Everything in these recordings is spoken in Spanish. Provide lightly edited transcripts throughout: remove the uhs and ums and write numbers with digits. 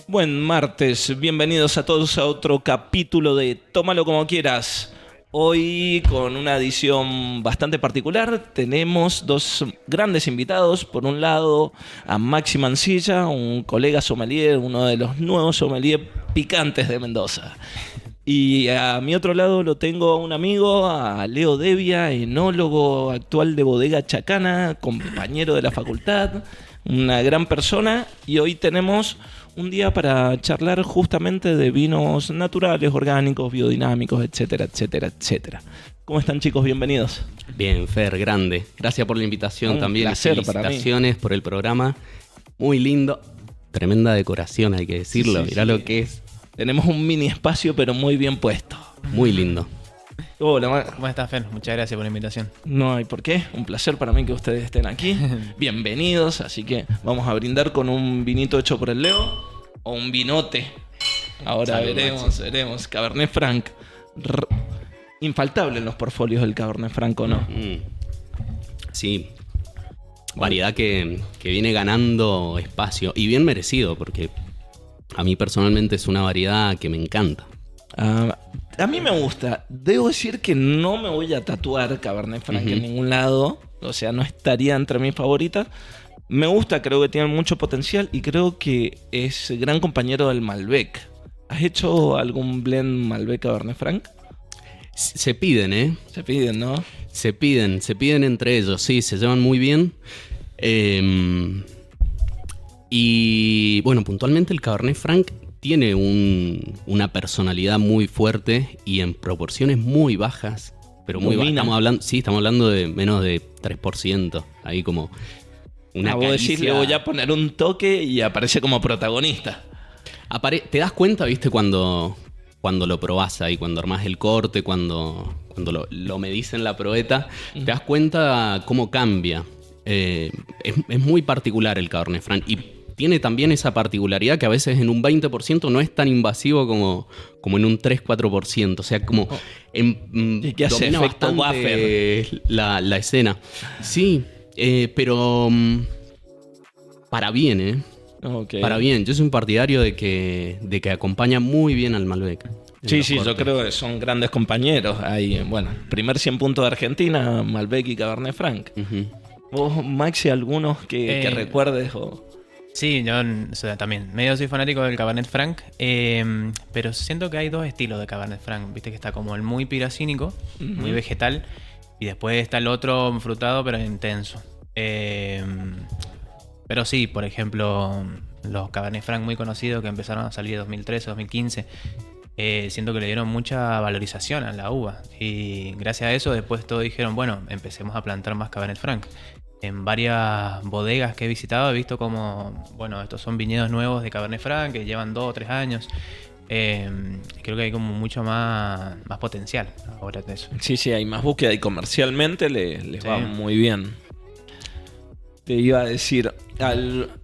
Buen martes, bienvenidos a todos a otro capítulo de Tómalo como quieras. Hoy con una edición bastante particular tenemos dos grandes invitados. Por un lado a Maxi Mancilla, un colega sommelier, uno de los nuevos sommelier picantes de Mendoza. Y a mi otro lado lo tengo a un amigo, a Leo Devia, enólogo actual de Bodega Chacana, compañero de la facultad, una gran persona. Y hoy tenemos un día para charlar justamente de vinos naturales, orgánicos, biodinámicos, etcétera, etcétera, etcétera. ¿Cómo están, chicos? Bienvenidos. Bien, Fer, grande. Gracias por la invitación Un también. placer para mí. Felicitaciones por el programa. Muy lindo. Tremenda decoración, hay que decirlo. Sí, Mirá sí. lo que es. Tenemos un mini espacio, pero muy bien puesto. Muy lindo. Hola, ¿Cómo estás, Fer? Muchas gracias por la invitación. no hay por qué. Un placer para mí que ustedes estén aquí. Bienvenidos. Así que vamos a brindar con un vinito hecho por el Leo o un vinote. Ahora Salud, veremos. Cabernet Franc. Infaltable en los portfolios del Cabernet Franc, ¿o no? Sí. Variedad que viene ganando espacio. Y bien merecido, porque a mí personalmente es una variedad que me encanta. A mí me gusta. Debo decir que no me voy a tatuar Cabernet Franc en ningún lado. O sea, no estaría entre mis favoritas. Me gusta, creo que tiene mucho potencial y creo que es gran compañero del Malbec. ¿Has hecho algún blend Malbec Cabernet Franc? Se piden, ¿eh? Se piden, ¿no? Se piden entre ellos, sí, se llevan muy bien. Y bueno, puntualmente el Cabernet Franc tiene una personalidad muy fuerte y en proporciones muy bajas, pero muy bajas. Estamos hablando de menos de 3%, ahí como una Vos decís, caricia. le voy a poner un toque y aparece como protagonista. Te das cuenta, viste, cuando lo probás ahí, cuando armás el corte, cuando lo medís en la probeta, te das cuenta cómo cambia. Es muy particular el Cabernet Franc y tiene también esa particularidad que a veces en un 20% no es tan invasivo como en un 3-4%. O sea, como Y que hace domina efecto bastante la escena. Sí, pero para bien, ¿eh? Okay. Para bien. Yo soy un partidario de que acompaña muy bien al Malbec. Sí, yo creo que son grandes compañeros. Ahí, bueno, primer 100 puntos de Argentina, Malbec y Cabernet Franc. ¿Vos, Maxi, algunos que recuerdes? Sí, yo también medio soy fanático del Cabernet Franc, pero siento que hay dos estilos de Cabernet Franc. Viste que está como el muy piracínico, muy vegetal, y después está el otro frutado pero intenso. Pero sí, por ejemplo, los Cabernet Franc muy conocidos que empezaron a salir en 2013, 2015, siento que le dieron mucha valorización a la uva. Y gracias a eso después todos dijeron, bueno, empecemos a plantar más Cabernet Franc. En varias bodegas que he visitado he visto como, bueno, estos son viñedos nuevos de Cabernet Franc que llevan 2 o 3 años. Creo que hay como mucho más potencial ahora de eso. Sí, hay más búsqueda y comercialmente les va muy bien. Te iba a decir,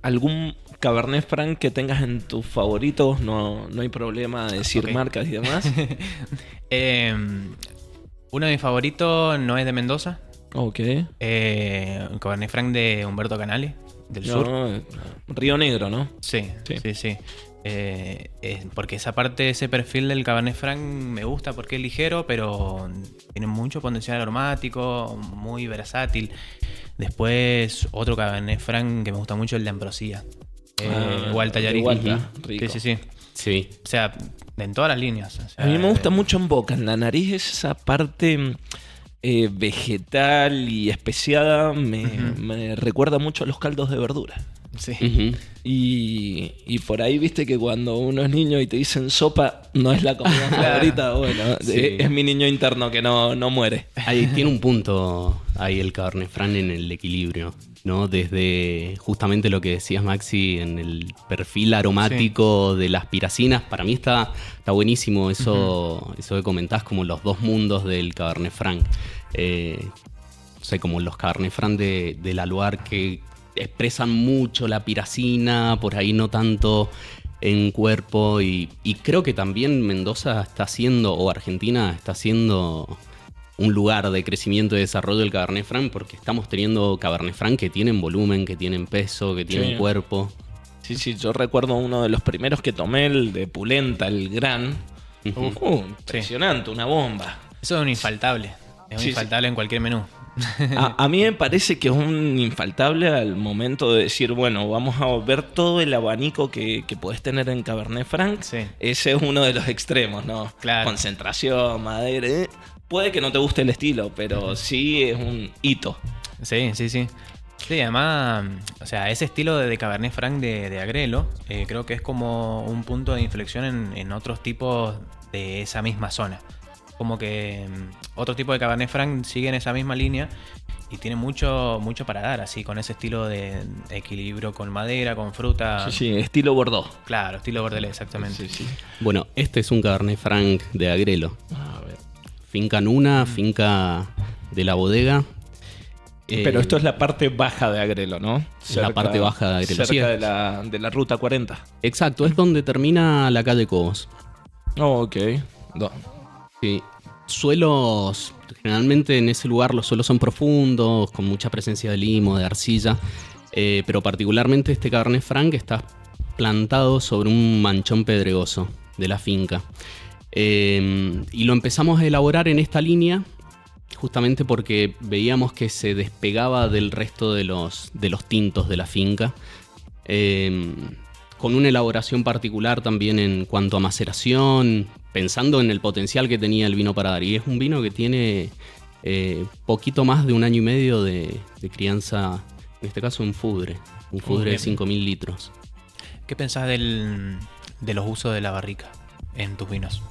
¿algún Cabernet Franc que tengas en tus favoritos? No hay problema de decir marcas y demás. Uno de mis favoritos no es de Mendoza. Ok. Un Cabernet Franc de Humberto Canale, del sur. Río Negro, ¿no? Sí. Porque esa parte, ese perfil del Cabernet Franc me gusta porque es ligero, pero tiene mucho potencial aromático, muy versátil. Después, otro Cabernet Franc que me gusta mucho, el de Ambrosia. Hualta Yarick. Rico. Sí. O sea, en todas las líneas. O sea, a mí me gusta mucho en boca, en la nariz, esa parte vegetal y especiada me recuerda mucho a los caldos de verdura. Sí. Y por ahí viste que cuando uno es niño y te dicen sopa no es la comida favorita, bueno, Sí. es mi niño interno que no muere. Ahí tiene un punto ahí el Cabernet Franc en el equilibrio, ¿no? Desde justamente lo que decías, Maxi, en el perfil aromático de las piracinas. Para mí está buenísimo eso que comentás, como los dos mundos del Cabernet Franc. O sea, como los Cabernet Franc de la Loire que expresan mucho la piracina, por ahí no tanto en cuerpo. Y creo que también Mendoza está haciendo, o Argentina está haciendo un lugar de crecimiento y desarrollo del Cabernet Franc, porque estamos teniendo Cabernet Franc que tienen volumen, que tienen peso, que tienen cuerpo. Sí, sí, yo recuerdo uno de los primeros que tomé, el de Pulenta, el Gran. Impresionante, una bomba. Eso es un infaltable. Es un Sí, infaltable en cualquier menú. A mí me parece que es un infaltable al momento de decir, bueno, vamos a ver todo el abanico que podés tener en Cabernet Franc. Sí. Ese es uno de los extremos, ¿no? Claro. Concentración, madera. Puede que no te guste el estilo, pero sí es un hito. Sí, sí, sí. Sí, además, o sea, ese estilo de Cabernet Franc de Agrelo, creo que es como un punto de inflexión en otros tipos de esa misma zona. Como que otro tipo de Cabernet Franc siguen esa misma línea y tiene mucho para dar, así, con ese estilo de equilibrio con madera, con fruta. Sí, sí, estilo Bordeaux. Claro, estilo Bordelais, exactamente. Sí, sí. Bueno, este es un Cabernet Franc de Agrelo. A ver. Finca Nuna, finca de la bodega. Pero esto es la parte baja de Agrelo, ¿no? La parte baja de Agrelo, Cerca sí. de la ruta 40. Exacto, es donde termina la calle Cobos. Oh, ok. Sí. Suelos, generalmente en ese lugar los suelos son profundos, con mucha presencia de limo, de arcilla, pero particularmente este Cabernet Franc está plantado sobre un manchón pedregoso de la finca. Y lo empezamos a elaborar en esta línea justamente porque veíamos que se despegaba del resto de los tintos de la finca. Con una elaboración particular también en cuanto a maceración, pensando en el potencial que tenía el vino para dar. Y es un vino que tiene poquito más de 1 año y medio de crianza, en este caso un fudre de 5.000 litros. ¿Qué pensás de los usos de la barrica en tus vinos?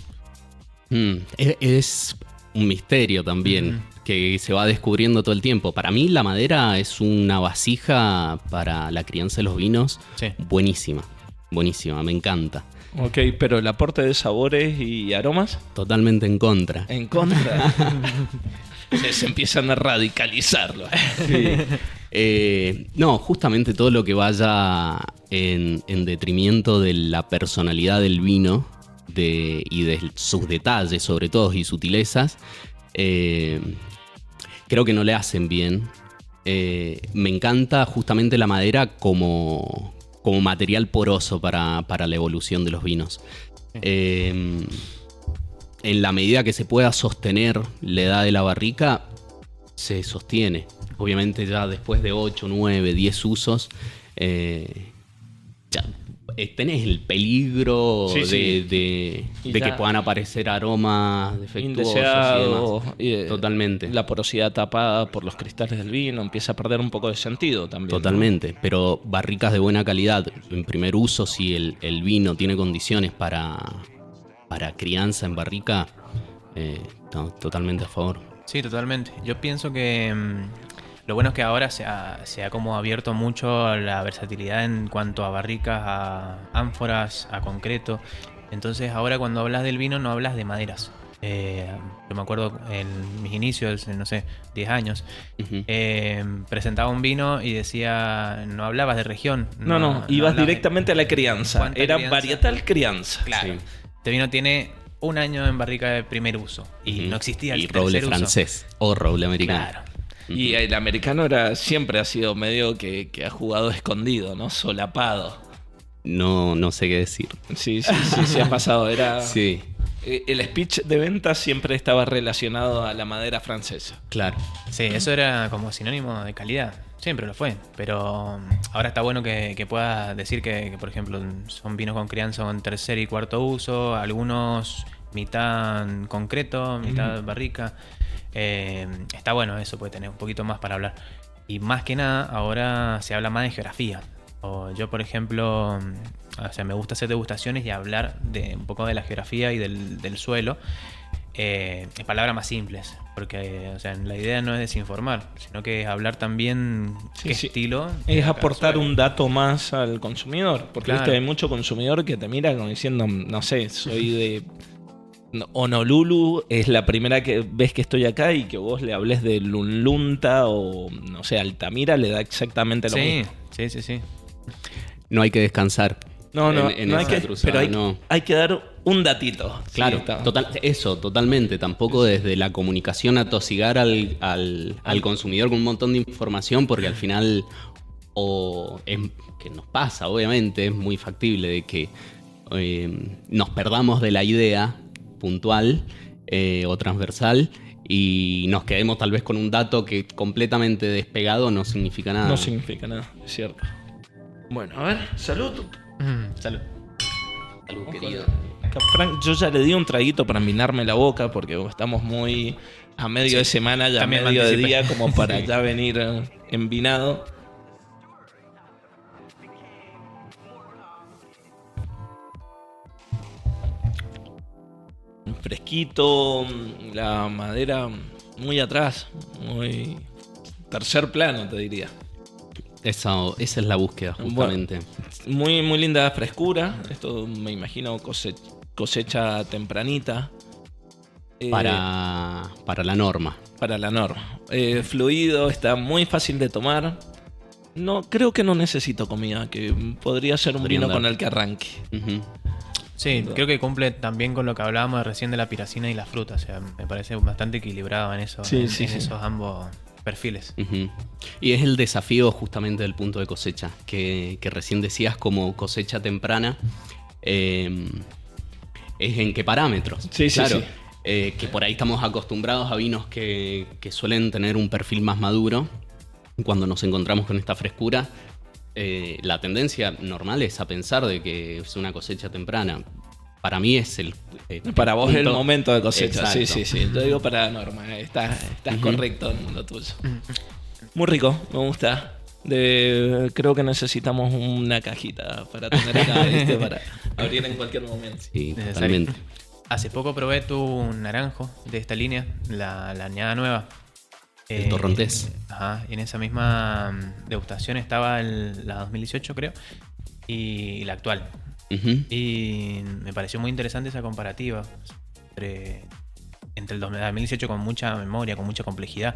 Es un misterio también, que se va descubriendo todo el tiempo. Para mí la madera es una vasija para la crianza de los vinos. Sí. Buenísima, me encanta. Ok, pero el aporte de sabores y aromas, Totalmente en contra. en contra. se empiezan a radicalizarlo. Sí. No, justamente todo lo que vaya en detrimento de la personalidad del vino y de sus detalles, sobre todo, y sutilezas, creo que no le hacen bien. Me encanta justamente la madera como material poroso para la evolución de los vinos. En la medida que se pueda sostener la edad de la barrica, se sostiene. Obviamente ya después de 8, 9, 10 usos, ya tenés el peligro Sí, sí. de Y que ya puedan aparecer aromas defectuosos Indeseado, y demás. Totalmente. La porosidad tapada por los cristales del vino empieza a perder un poco de sentido también. Totalmente, pero barricas de buena calidad en primer uso, si el vino tiene condiciones para crianza en barrica, totalmente a favor. Sí, totalmente. Yo pienso que lo bueno es que ahora se ha como abierto mucho la versatilidad en cuanto a barricas, a ánforas, a concreto. Entonces ahora cuando hablas del vino no hablas de maderas. Yo me acuerdo en mis inicios, no sé, 10 años, presentaba un vino y decía, no hablabas de región. No, ibas hablabas directamente a la crianza. ¿Cuánta Era crianza? varietal crianza. Claro. Sí. Este vino tiene 1 año en barrica de primer uso y no existía el Y roble tercer uso. francés o roble americano. Claro. Y el americano siempre ha sido medio que ha jugado escondido, ¿no? Solapado. No sé qué decir. Sí, ha pasado. Sí, El speech de venta siempre estaba relacionado a la madera francesa. claro. Sí, eso era como sinónimo de calidad. Siempre lo fue. Pero ahora está bueno que pueda decir que, por ejemplo, son vinos con crianza en tercer y cuarto uso, algunos mitad concreto, mitad barrica. Está bueno eso, puede tener un poquito más para hablar. Y más que nada, ahora se habla más de geografía. O yo, por ejemplo, o sea, me gusta hacer degustaciones y hablar de un poco de la geografía y del suelo en palabras más simples. Porque, o sea, la idea no es desinformar, sino que es hablar también qué estilo. Es aportar un dato más al consumidor. Porque Claro. viste, hay mucho consumidor que te mira como diciendo, no sé, soy de Honolulu, es la primera vez que estoy acá y que vos le hables de Lunlunta o, no sé, Altamira, le da exactamente lo mismo. Sí. No hay que descansar. No en hay esa que, cruzada, pero no. hay que dar un datito. Claro, Sí, está. totalmente. Tampoco desde la comunicación atosigar al consumidor con un montón de información, porque al final que nos pasa, obviamente, es muy factible de que nos perdamos de la idea puntual o transversal y nos quedemos tal vez con un dato que completamente despegado no significa nada. No significa nada, es cierto. Bueno, a ver, salud. Salud. Salud, querido. Acá, Frank, yo ya le di un traguito para envinarme la boca porque estamos muy a medio de semana, ya a también me medio de anticipé. día, como para ya venir envinado. Fresquito, la madera muy atrás, muy tercer plano, te diría. Esa es la búsqueda, justamente. Muy, muy linda frescura. Esto me imagino cosecha tempranita. Para la norma. Para la norma. Fluido, está muy fácil de tomar. No, creo que no necesito comida, que podría ser un Podría vino andar. con el que arranque. Ujú. Sí, creo que cumple también con lo que hablábamos recién de la piracina y la fruta. O sea, me parece bastante equilibrado en eso, Sí, en sí. esos ambos perfiles. Ujú. Y es el desafío justamente del punto de cosecha, que recién decías como cosecha temprana. ¿Es en qué parámetros? Sí, sí, claro. sí. Que por ahí estamos acostumbrados a vinos que suelen tener un perfil más maduro. Cuando nos encontramos con esta frescura, la tendencia normal es a pensar de que es una cosecha temprana. Para mí es el... Para vos es el punto- momento de cosecha. Exacto. Sí. Yo digo para la norma. Estás correcto en lo tuyo. Muy rico, me gusta. Creo que necesitamos una cajita para tener acá, ¿viste? Para abrir en cualquier momento. Sí, Necesario. totalmente. Hace poco probé tu naranjo de esta línea, la añada nueva. El torrontés. Ajá, y en esa misma degustación estaba la 2018, creo, y la actual. Ujú. Y me pareció muy interesante esa comparativa entre el 2018 con mucha memoria, con mucha complejidad,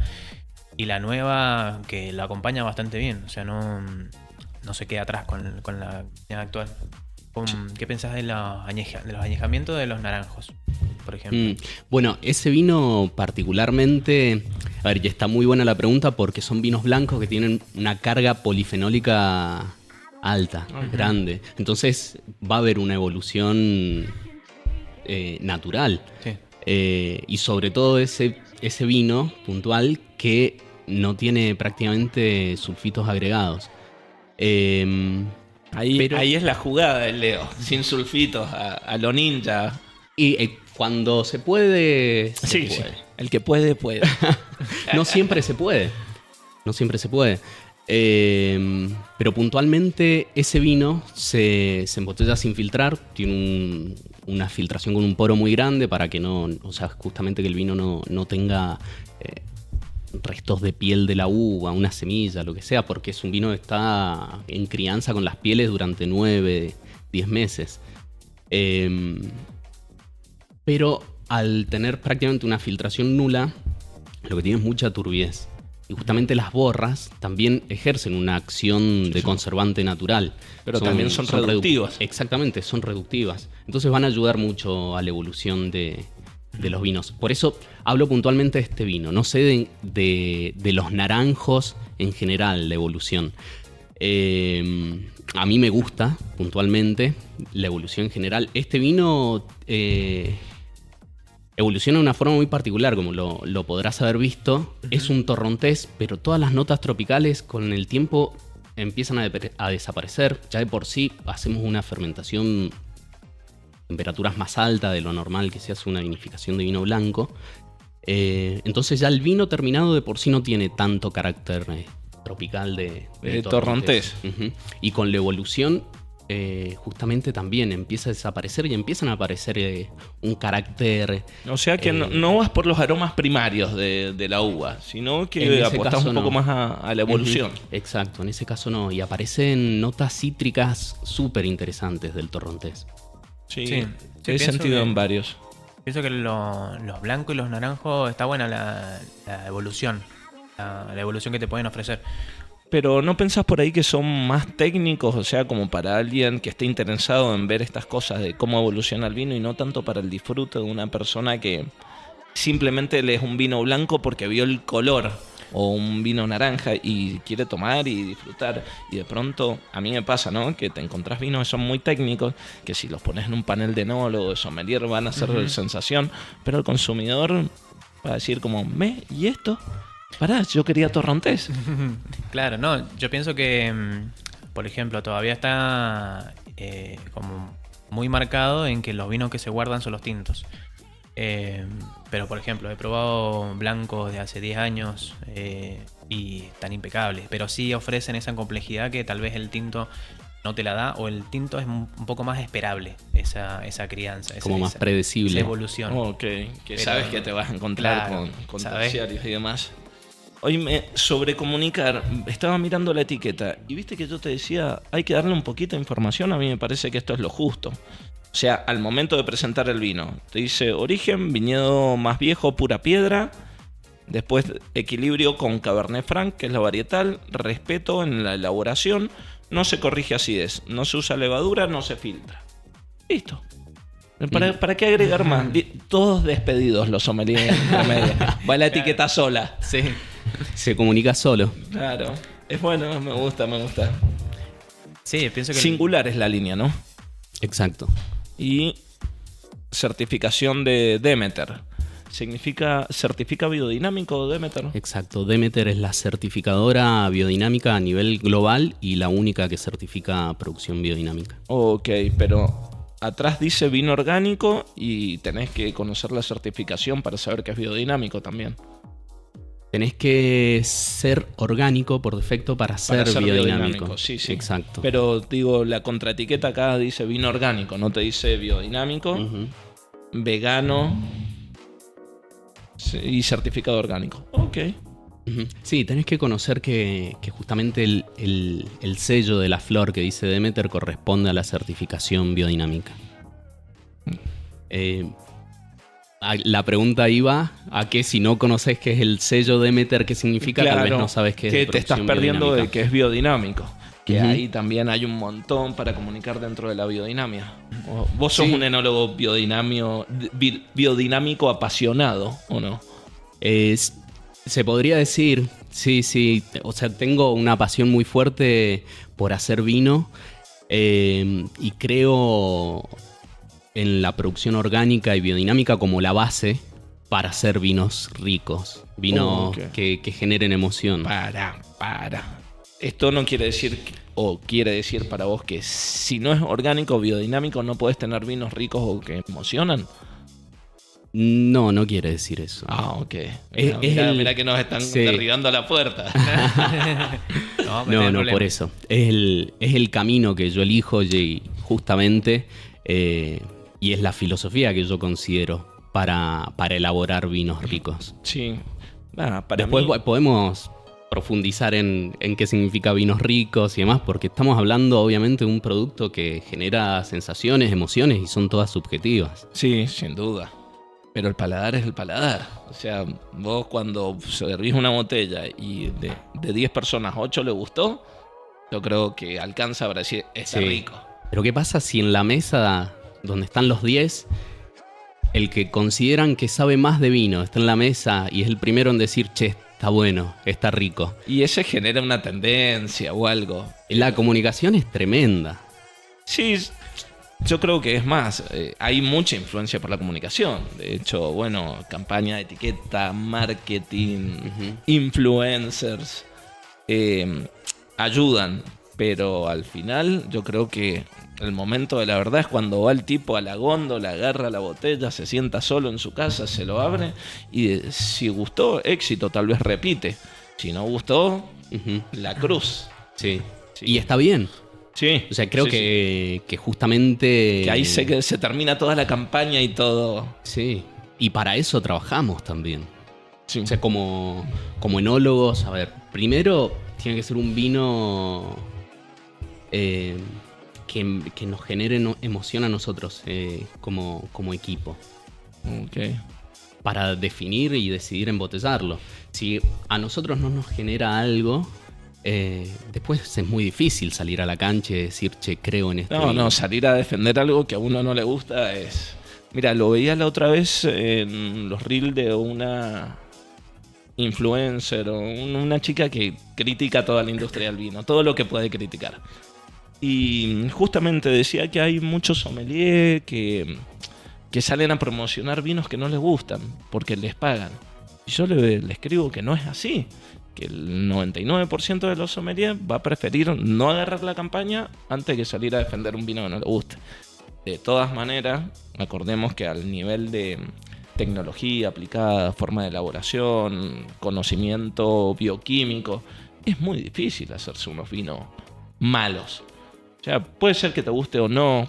y la nueva que la acompaña bastante bien. O sea, no se queda atrás con la actual. ¿Qué pensás de los añejamientos de los naranjos, por ejemplo? Bueno, ese vino particularmente, a ver, ya está muy buena la pregunta porque son vinos blancos que tienen una carga polifenólica alta, grande. Entonces va a haber una evolución natural. Sí. Y sobre todo ese vino puntual que no tiene prácticamente sulfitos agregados. Ahí es la jugada del Leo, sin sulfitos, a lo ninja. Y cuando se puede, se Sí, puede. el que puede, puede. No siempre se puede. No siempre se puede. Pero puntualmente ese vino se embotella sin filtrar. Tiene una filtración con un poro muy grande para que no... O sea, justamente que el vino no tenga restos de piel de la uva, una semilla, lo que sea, porque es un vino que está en crianza con las pieles durante 9, 10 meses. Pero al tener prácticamente una filtración nula, lo que tiene es mucha turbidez. Y justamente las borras también ejercen una acción de conservante natural. Pero también son reductivas. Exactamente, son reductivas. Entonces van a ayudar mucho a la evolución de los vinos. Por eso hablo puntualmente de este vino. No sé de los naranjos en general, la evolución. A mí me gusta puntualmente la evolución en general. Este vino evoluciona de una forma muy particular, como lo podrás haber visto. Es un torrontés, pero todas las notas tropicales con el tiempo empiezan a desaparecer. Ya de por sí hacemos una fermentación a temperaturas más altas de lo normal que se hace una vinificación de vino blanco. Entonces ya el vino terminado de por sí no tiene tanto carácter tropical de torrontés. Ujú. Y con la evolución justamente también empieza a desaparecer y empiezan a aparecer un carácter... O sea que no vas por los aromas primarios de la uva, sino En que ese apostás caso un poco no. más a la evolución. Ujú. Exacto, en ese caso no. Y aparecen notas cítricas súper interesantes del torrontés. Sí, Sí, he pienso sentido que- en varios. Pienso que los blancos y los naranjos está buena la evolución. La evolución que te pueden ofrecer. Pero ¿no pensás por ahí que son más técnicos? O sea, como para alguien que esté interesado en ver estas cosas de cómo evoluciona el vino y no tanto para el disfrute de una persona que simplemente le es un vino blanco porque vio el color o un vino naranja y quiere tomar y disfrutar. Y de pronto, a mí me pasa, ¿no? Que te encontrás vinos que son muy técnicos, que si los pones en un panel de enólogo, de sommelier, van a hacer sensación, pero el consumidor va a decir como, ¿y esto? Pará, yo quería torrontés. Claro, no, yo pienso que, por ejemplo, todavía está como muy marcado en que los vinos que se guardan son los tintos. Pero, por ejemplo, he probado blancos de hace 10 años y están impecables, pero sí ofrecen esa complejidad que tal vez el tinto no te la da, o el tinto es un poco más esperable, esa crianza. Como más predecible. Esa evolución. Ok, que pero, sabes que te vas a encontrar con terciarios y demás. Hoy sobre comunicar, estaba mirando la etiqueta y viste que yo te decía, hay que darle un poquito de información. A mí me parece que esto es lo justo. O sea, al momento de presentar el vino, te dice origen, viñedo más viejo, pura piedra. Después equilibrio con Cabernet Franc, que es la varietal. Respeto en la elaboración. No se corrige acidez, no se usa levadura, no se filtra. Listo. ¿Para qué agregar más? Todos despedidos los sommeliers. Va la etiqueta sola. Sí. Se comunica solo. Claro. Es bueno, me gusta. Sí, pienso que... Singular es la línea, ¿no? Exacto. Y certificación de Demeter. ¿Certifica biodinámico Demeter? Exacto. Demeter es la certificadora biodinámica a nivel global y la única que certifica producción biodinámica. Ok, pero atrás dice vino orgánico y tenés que conocer la certificación para saber que es biodinámico también. Tenés que ser orgánico por defecto para ser biodinámico. Sí. Exacto. Pero digo, la contraetiqueta acá dice vino orgánico, no te dice biodinámico, vegano y certificado orgánico. Ok. Sí, tenés que conocer que justamente el sello de la flor que dice Demeter corresponde a la certificación biodinámica. La pregunta iba a que si no conoces qué es el sello Demeter, qué significa, claro, tal vez no sabes qué es. Que te estás perdiendo biodinámica. de que es biodinámico. Que ahí también hay un montón para comunicar dentro de la biodinamia. Vos sos un enólogo biodinámico apasionado, ¿o no? Se podría decir, sí. O sea, tengo una pasión muy fuerte por hacer vino y creo en la producción orgánica y biodinámica como la base para hacer vinos ricos, vinos que generen emoción. Para. Esto no quiere decir, o quiere decir para vos que si no es orgánico o biodinámico no podés tener vinos ricos o que emocionan. No quiere decir eso. Ah, ok. Mirá que nos están derribando la puerta. No, por eso. Es el camino que yo elijo justamente y es la filosofía que yo considero para elaborar vinos ricos. Sí. Después podemos profundizar en qué significa vinos ricos y demás, porque estamos hablando obviamente de un producto que genera sensaciones, emociones y son todas subjetivas. Sí, sin duda. Pero el paladar es el paladar. O sea, vos cuando servís una botella y de 10 personas 8 le gustó, yo creo que alcanza para decir, está rico. Pero ¿qué pasa si en la mesa donde están los 10, el que consideran que sabe más de vino está en la mesa y es el primero en decir, che, está bueno, está rico? Y ese genera una tendencia o algo. La comunicación es tremenda. Sí, yo creo que es más, hay mucha influencia por la comunicación. De hecho, bueno, campaña de etiqueta, marketing, influencers, ayudan. Pero al final yo creo que el momento de la verdad es cuando va el tipo a la góndola, agarra la botella, se sienta solo en su casa, se lo abre y si gustó, éxito, tal vez repite. Si no gustó, la cruz. Sí. Y está bien. Sí. O sea, creo que justamente... Que ahí se termina toda la campaña y todo. Sí. Y para eso trabajamos también. Sí. O sea, como enólogos, a ver, primero tiene que ser un vino que nos genere emoción a nosotros como equipo. Ok. Para definir y decidir embotellarlo. Si a nosotros no nos genera algo... después es muy difícil salir a la cancha y decir, che, creo en esto. No, salir a defender algo que a uno no le gusta es... Mira, lo veía la otra vez en los reels de una influencer o una chica que critica toda la industria del vino, todo lo que puede criticar. Y justamente decía que hay muchos sommeliers que salen a promocionar vinos que no les gustan porque les pagan. Y yo le escribo que no es así, que el 99% de los sommeliers va a preferir no agarrar la campaña antes que salir a defender un vino que no le guste. De todas maneras, acordemos que al nivel de tecnología aplicada, forma de elaboración, conocimiento bioquímico, es muy difícil hacerse unos vinos malos. O sea, puede ser que te guste o no,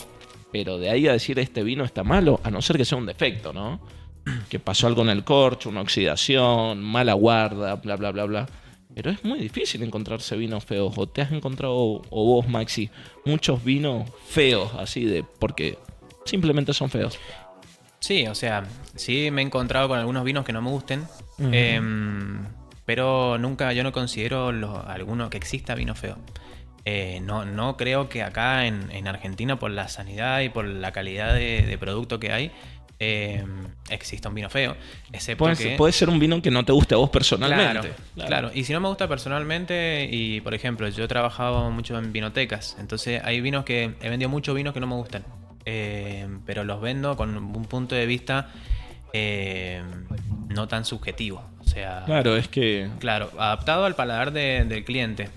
pero de ahí a decir este vino está malo, a no ser que sea un defecto, ¿no? Que pasó algo en el corcho, una oxidación, mala guarda, bla, bla, bla, bla. Pero es muy difícil encontrarse vinos feos. ¿O te has encontrado, o vos, Maxi, muchos vinos feos así porque simplemente son feos? Sí, o sea, sí me he encontrado con algunos vinos que no me gusten, pero nunca, yo no considero alguno que exista vino feo. No creo que acá en Argentina, por la sanidad y por la calidad de producto que hay, exista un vino feo, excepto puede ser un vino que no te guste a vos personalmente. Claro. Y si no me gusta personalmente, y por ejemplo, yo he trabajado mucho en vinotecas, entonces hay vinos que he vendido muchos vinos que no me gustan, pero los vendo con un punto de vista no tan subjetivo. O sea, claro, es que... Claro, adaptado al paladar del cliente.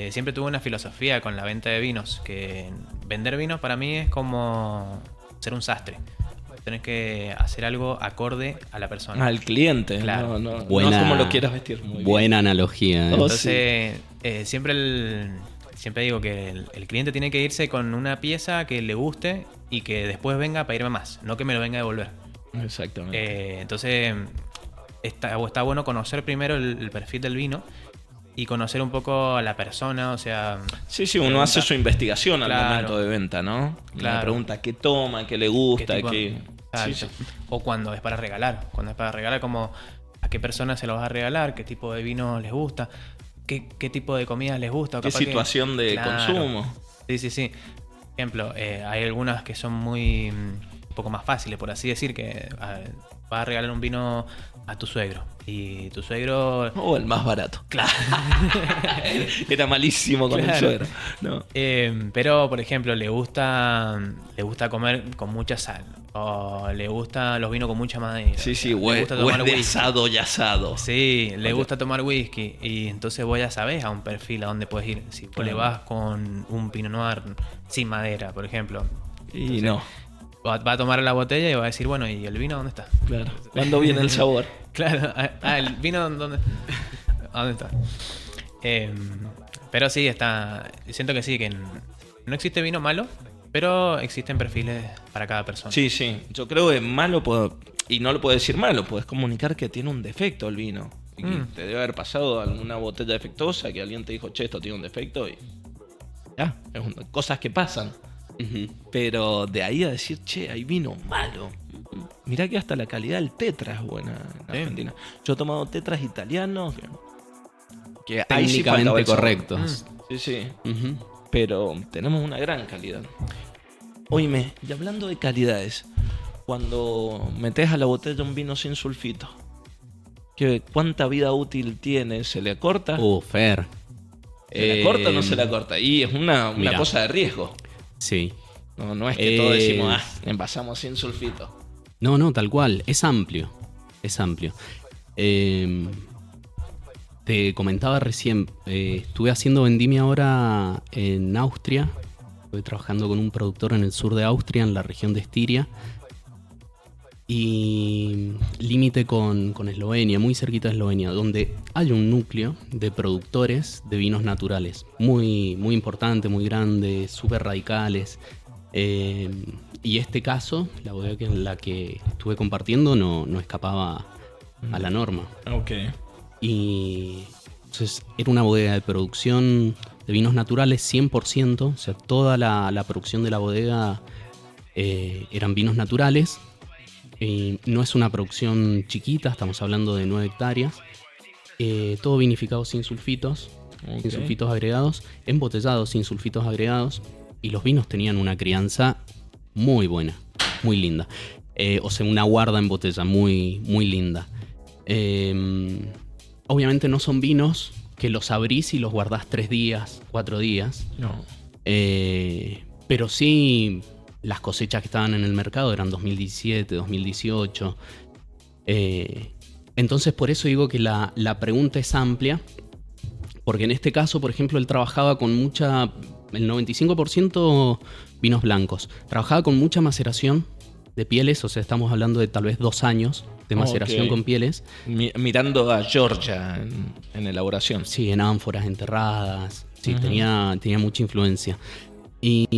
Siempre tuve una filosofía con la venta de vinos, que vender vinos para mí es como ser un sastre. Tenés que hacer algo acorde a la persona. Al cliente. Claro. No es como lo quieras vestir. Muy buena bien. analogía. Entonces, siempre digo que el cliente tiene que irse con una pieza que le guste y que después venga a pedirme más, no que me lo venga a devolver. Exactamente. Entonces, está bueno conocer primero el perfil del vino y conocer un poco a la persona, o sea... Sí, uno hace su investigación al momento de venta, ¿no? Claro. Me pregunta qué toma, qué le gusta, qué... Sí. O cuando es para regalar. Cuando es para regalar, como a qué persona se lo vas a regalar, qué tipo de vino les gusta, qué tipo de comida les gusta. O qué situación de consumo. Sí. Por ejemplo, hay algunas que son un poco más fáciles, por así decir, que vas a regalar un vino a tu suegro. Y tu suegro... el más barato. Claro. Era malísimo con el suegro. No. Pero, por ejemplo, le gusta comer con mucha sal. O le gustan los vinos con mucha madera. Sí, le gusta tomar de asado y asado. Sí, le gusta tomar whisky. Y entonces vos ya sabés a un perfil a dónde puedes ir. Si vos le vas con un Pinot Noir sin madera, por ejemplo. Y no. Va a tomar la botella y va a decir, bueno, ¿y el vino dónde está? Claro. ¿Cuándo viene el sabor? Claro. El vino ¿dónde está? Pero sí, siento que sí, que no existe vino malo, pero existen perfiles para cada persona. Sí. Yo creo que malo, y no lo puedes decir malo, puedes comunicar que tiene un defecto el vino. Y te debe haber pasado alguna botella defectuosa que alguien te dijo, che, esto tiene un defecto. Y ya, cosas que pasan. Pero de ahí a decir, che, hay vino malo. Mirá que hasta la calidad del tetra es buena en Argentina. Yo he tomado tetras italianos que técnicamente correctos. Sí. Pero tenemos una gran calidad. Oíme, y hablando de calidades, cuando metes a la botella un vino sin sulfito, ¿cuánta vida útil tiene? ¿Se le acorta? Fer. ¿Se le corta o no se le corta? Y es una cosa de riesgo. Sí. No es que todos decimos, envasamos sin sulfito. No, tal cual. Es amplio. Te comentaba recién, estuve haciendo vendimia ahora en Austria. Estuve trabajando con un productor en el sur de Austria, en la región de Estiria. Y límite con Eslovenia, muy cerquita de Eslovenia, donde hay un núcleo de productores de vinos naturales. Muy, muy importante, muy grande, súper radicales. Y este caso, la bodega en la que estuve compartiendo, no escapaba a la norma. Ok. Y entonces era una bodega de producción de vinos naturales 100%, o sea, toda la producción de la bodega eran vinos naturales. No es una producción chiquita, estamos hablando de 9 hectáreas. Todo vinificado sin sulfitos, sin sulfitos agregados, embotellado sin sulfitos agregados. Y los vinos tenían una crianza muy buena, muy linda. O sea, una guarda en botella muy, muy linda. obviamente no son vinos que los abrís y los guardás 3 días, 4 días. No. Pero sí, las cosechas que estaban en el mercado eran 2017, 2018. Entonces, por eso digo que la pregunta es amplia. Porque en este caso, por ejemplo, él trabajaba con el 95% vinos blancos. Trabajaba con mucha maceración de pieles, o sea, estamos hablando de tal vez 2 años de maceración con pieles. Mirando a Georgia en elaboración. Sí, en ánforas enterradas. Sí, tenía mucha influencia. Y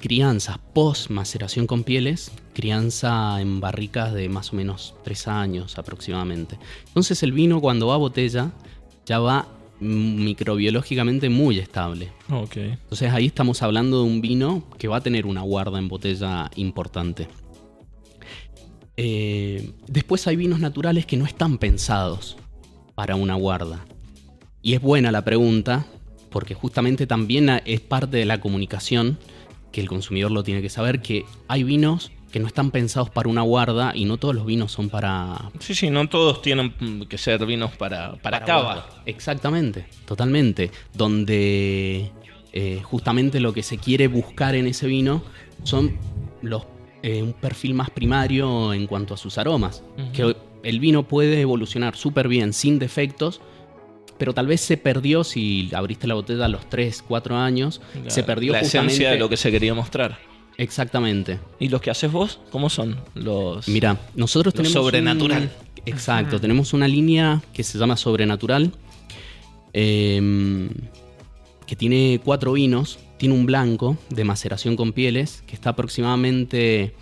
crianzas post maceración con pieles, crianza en barricas de más o menos 3 años aproximadamente. Entonces el vino cuando va a botella ya va microbiológicamente muy estable. Okay. Entonces ahí estamos hablando de un vino que va a tener una guarda en botella importante. Después hay vinos naturales que no están pensados para una guarda. Y es buena la pregunta, porque justamente también es parte de la comunicación, que el consumidor lo tiene que saber, que hay vinos que no están pensados para una guarda y no todos los vinos son para... Sí, no todos tienen que ser vinos para cava. Guarda. Exactamente, totalmente. Donde justamente lo que se quiere buscar en ese vino son un perfil más primario en cuanto a sus aromas. Que el vino puede evolucionar súper bien, sin defectos, pero tal vez se perdió, si abriste la botella a los 3, 4 años, se perdió la justamente... esencia de lo que se quería mostrar. Exactamente. ¿Y los que haces vos? ¿Cómo son? Mira, nosotros tenemos sobrenatural. Exacto, tenemos una línea que se llama Sobrenatural, que tiene 4 vinos. Tiene un blanco de maceración con pieles, que está aproximadamente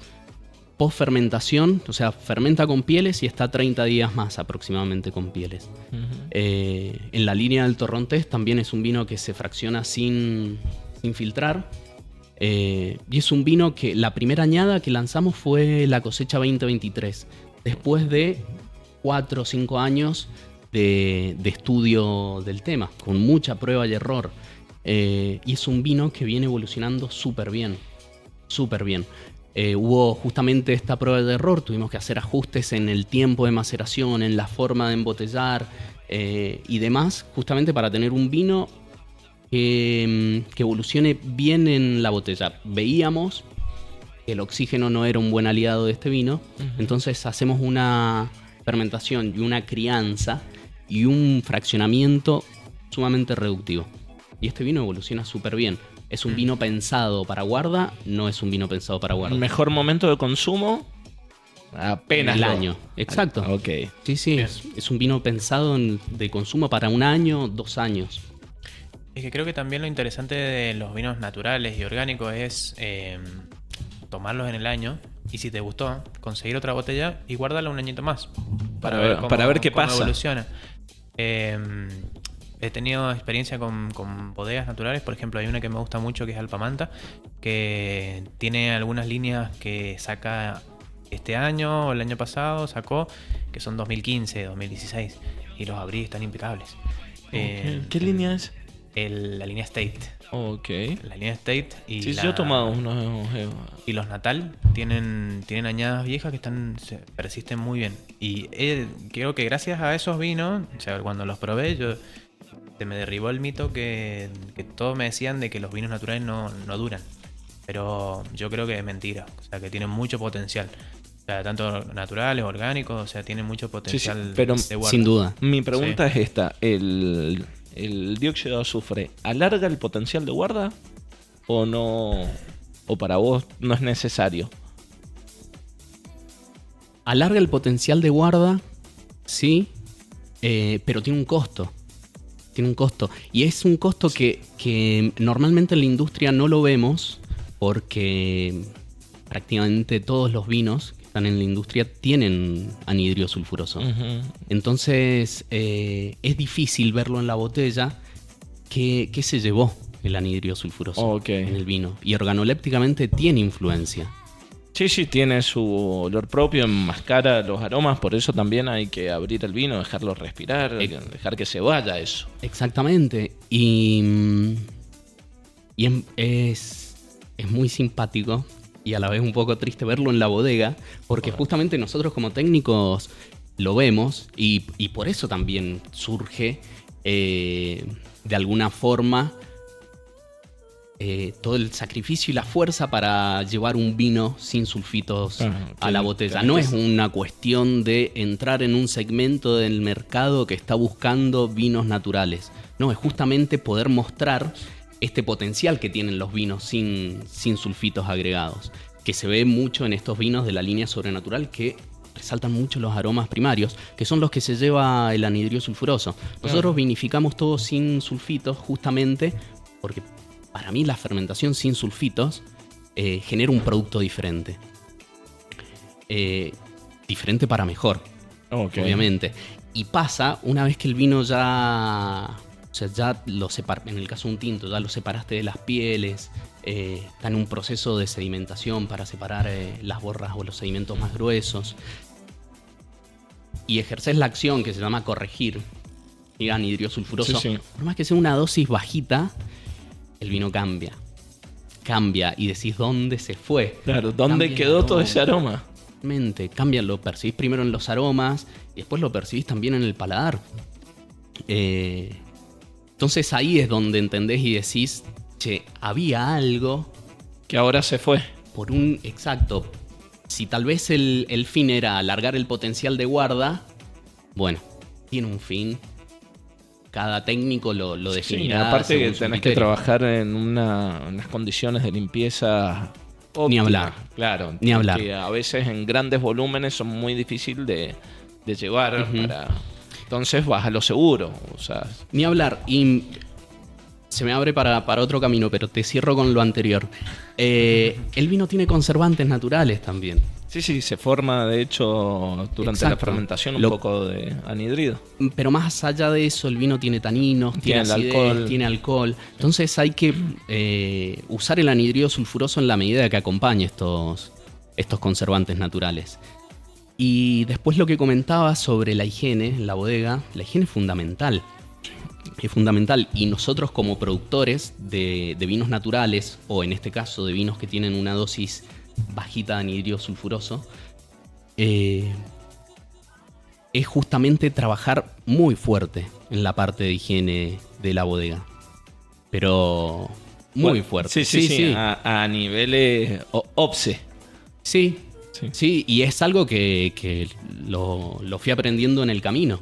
post fermentación, o sea, fermenta con pieles y está 30 días más aproximadamente con pieles. En la línea del Torrontés también es un vino que se fracciona sin filtrar. Y es un vino que la primera añada que lanzamos fue la cosecha 2023, después de 4 o 5 años de estudio del tema, con mucha prueba y error. Y es un vino que viene evolucionando súper bien, súper bien. Hubo justamente esta prueba de error, tuvimos que hacer ajustes en el tiempo de maceración, en la forma de embotellar y demás, justamente para tener un vino que evolucione bien en la botella. Veíamos que el oxígeno no era un buen aliado de este vino, entonces hacemos una fermentación y una crianza y un fraccionamiento sumamente reductivo. Y este vino evoluciona súper bien. Es un vino pensado para guarda, no es un vino pensado para guarda. ¿El mejor momento de consumo? Apenas el año. Exacto. Ok. Sí, es un vino pensado de consumo para 1 año, 2 años. Es que creo que también lo interesante de los vinos naturales y orgánicos es tomarlos en el año y si te gustó, conseguir otra botella y guardarla un añito más. Para ver qué pasa. Evoluciona. He tenido experiencia con bodegas naturales. Por ejemplo, hay una que me gusta mucho que es Alpamanta, que tiene algunas líneas que saca este año o el año pasado, sacó, que son 2015, 2016. Y los abrí y están impecables. ¿Qué línea es? La línea State. Ok. La línea State y Sí, yo he tomado unos... y los Natal tienen añadas viejas que persisten muy bien. Y creo que gracias a esos vinos, o sea, cuando los probé, se me derribó el mito que todos me decían de que los vinos naturales no duran. Pero yo creo que es mentira. O sea, que tienen mucho potencial. O sea, tanto naturales, orgánicos, o sea, tienen mucho potencial pero de guarda. Sin duda. Mi pregunta es esta. ¿El dióxido de azufre alarga el potencial de guarda o no? ¿O para vos no es necesario? Alarga el potencial de guarda, sí, pero tiene un costo. Tiene un costo. Y es un costo que normalmente en la industria no lo vemos porque prácticamente todos los vinos que están en la industria tienen anhidrio sulfuroso. Entonces es difícil verlo en la botella que se llevó el anhidrio sulfuroso en el vino. Y organolépticamente tiene influencia. Sí, tiene su olor propio, enmascara los aromas, por eso también hay que abrir el vino, dejarlo respirar, dejar que se vaya eso. Exactamente. Y es muy simpático y a la vez un poco triste verlo en la bodega, porque justamente nosotros como técnicos lo vemos y por eso también surge de alguna forma todo el sacrificio y la fuerza para llevar un vino sin sulfitos a la botella. No es una cuestión de entrar en un segmento del mercado que está buscando vinos naturales. No, es justamente poder mostrar este potencial que tienen los vinos sin sulfitos agregados, que se ve mucho en estos vinos de la línea sobrenatural que resaltan mucho los aromas primarios, que son los que se lleva el anhidrio sulfuroso. Nosotros vinificamos todo sin sulfitos justamente porque para mí la fermentación sin sulfitos genera un producto diferente. Diferente para mejor, obviamente. Y pasa una vez que el vino ya lo separaste, en el caso de un tinto, ya lo separaste de las pieles, está en un proceso de sedimentación para separar las borras o los sedimentos más gruesos. Y ejerces la acción que se llama corregir el anhidrio sulfuroso. Sí. Por más que sea una dosis bajita, el vino cambia. Cambia y decís dónde se fue. Claro, ¿dónde Cambia quedó el todo aroma. ese aroma? Cambia, lo percibís primero en los aromas y después lo percibís también en el paladar. Entonces ahí es donde entendés y decís, che, había algo Que ahora se fue. por un... Exacto. Si tal vez el fin era alargar el potencial de guarda, bueno, tiene un fin. Cada técnico lo Sí, definirá. aparte que según su tenés que criterio. trabajar en unas condiciones de limpieza óptima. Ni hablar. Claro. Ni hablar. Que a veces en grandes volúmenes son muy difíciles de llevar. Ujú. Entonces vas a lo seguro. O sea, Ni hablar. Y se me abre para otro camino, pero te cierro con lo anterior. El vino tiene conservantes naturales también. sí, se forma de hecho durante la Exacto. fermentación un Lo- poco de anhidrido. Pero más allá de eso, el vino tiene taninos, tiene Tiene el acidez, alcohol. tiene alcohol. Entonces hay que usar el anhidrido sulfuroso en la medida que acompañe estos conservantes naturales. Y después lo que comentaba sobre la higiene en la bodega, la higiene es fundamental. Es fundamental. Y nosotros como productores de vinos naturales, o en este caso de vinos que tienen una dosis bajita de anhidrido sulfuroso, es justamente trabajar muy fuerte en la parte de higiene de la bodega. Pero muy Bueno, fuerte. Sí. A niveles OPSE. Sí, Sí. sí, y es algo que lo fui aprendiendo en el camino.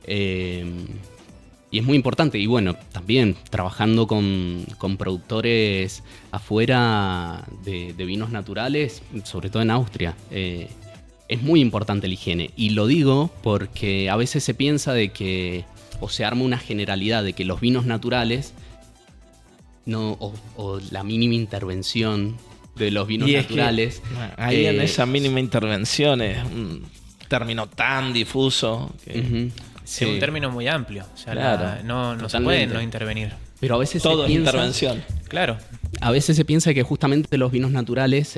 Y es muy importante. Y bueno, también trabajando con productores afuera de vinos naturales, sobre todo en Austria. Es muy importante la higiene. Y lo digo porque a veces se piensa de que, o se arma una generalidad de que los vinos naturales, no, o la mínima intervención de los vinos Y es que, naturales. ahí en esa mínima intervención es un término tan difuso que Ujú, Es sí. un término muy amplio. O sea, Claro, no se totalmente. puede no intervenir. Pero a veces todo se es piensa, intervención. Claro. a veces se piensa que justamente los vinos naturales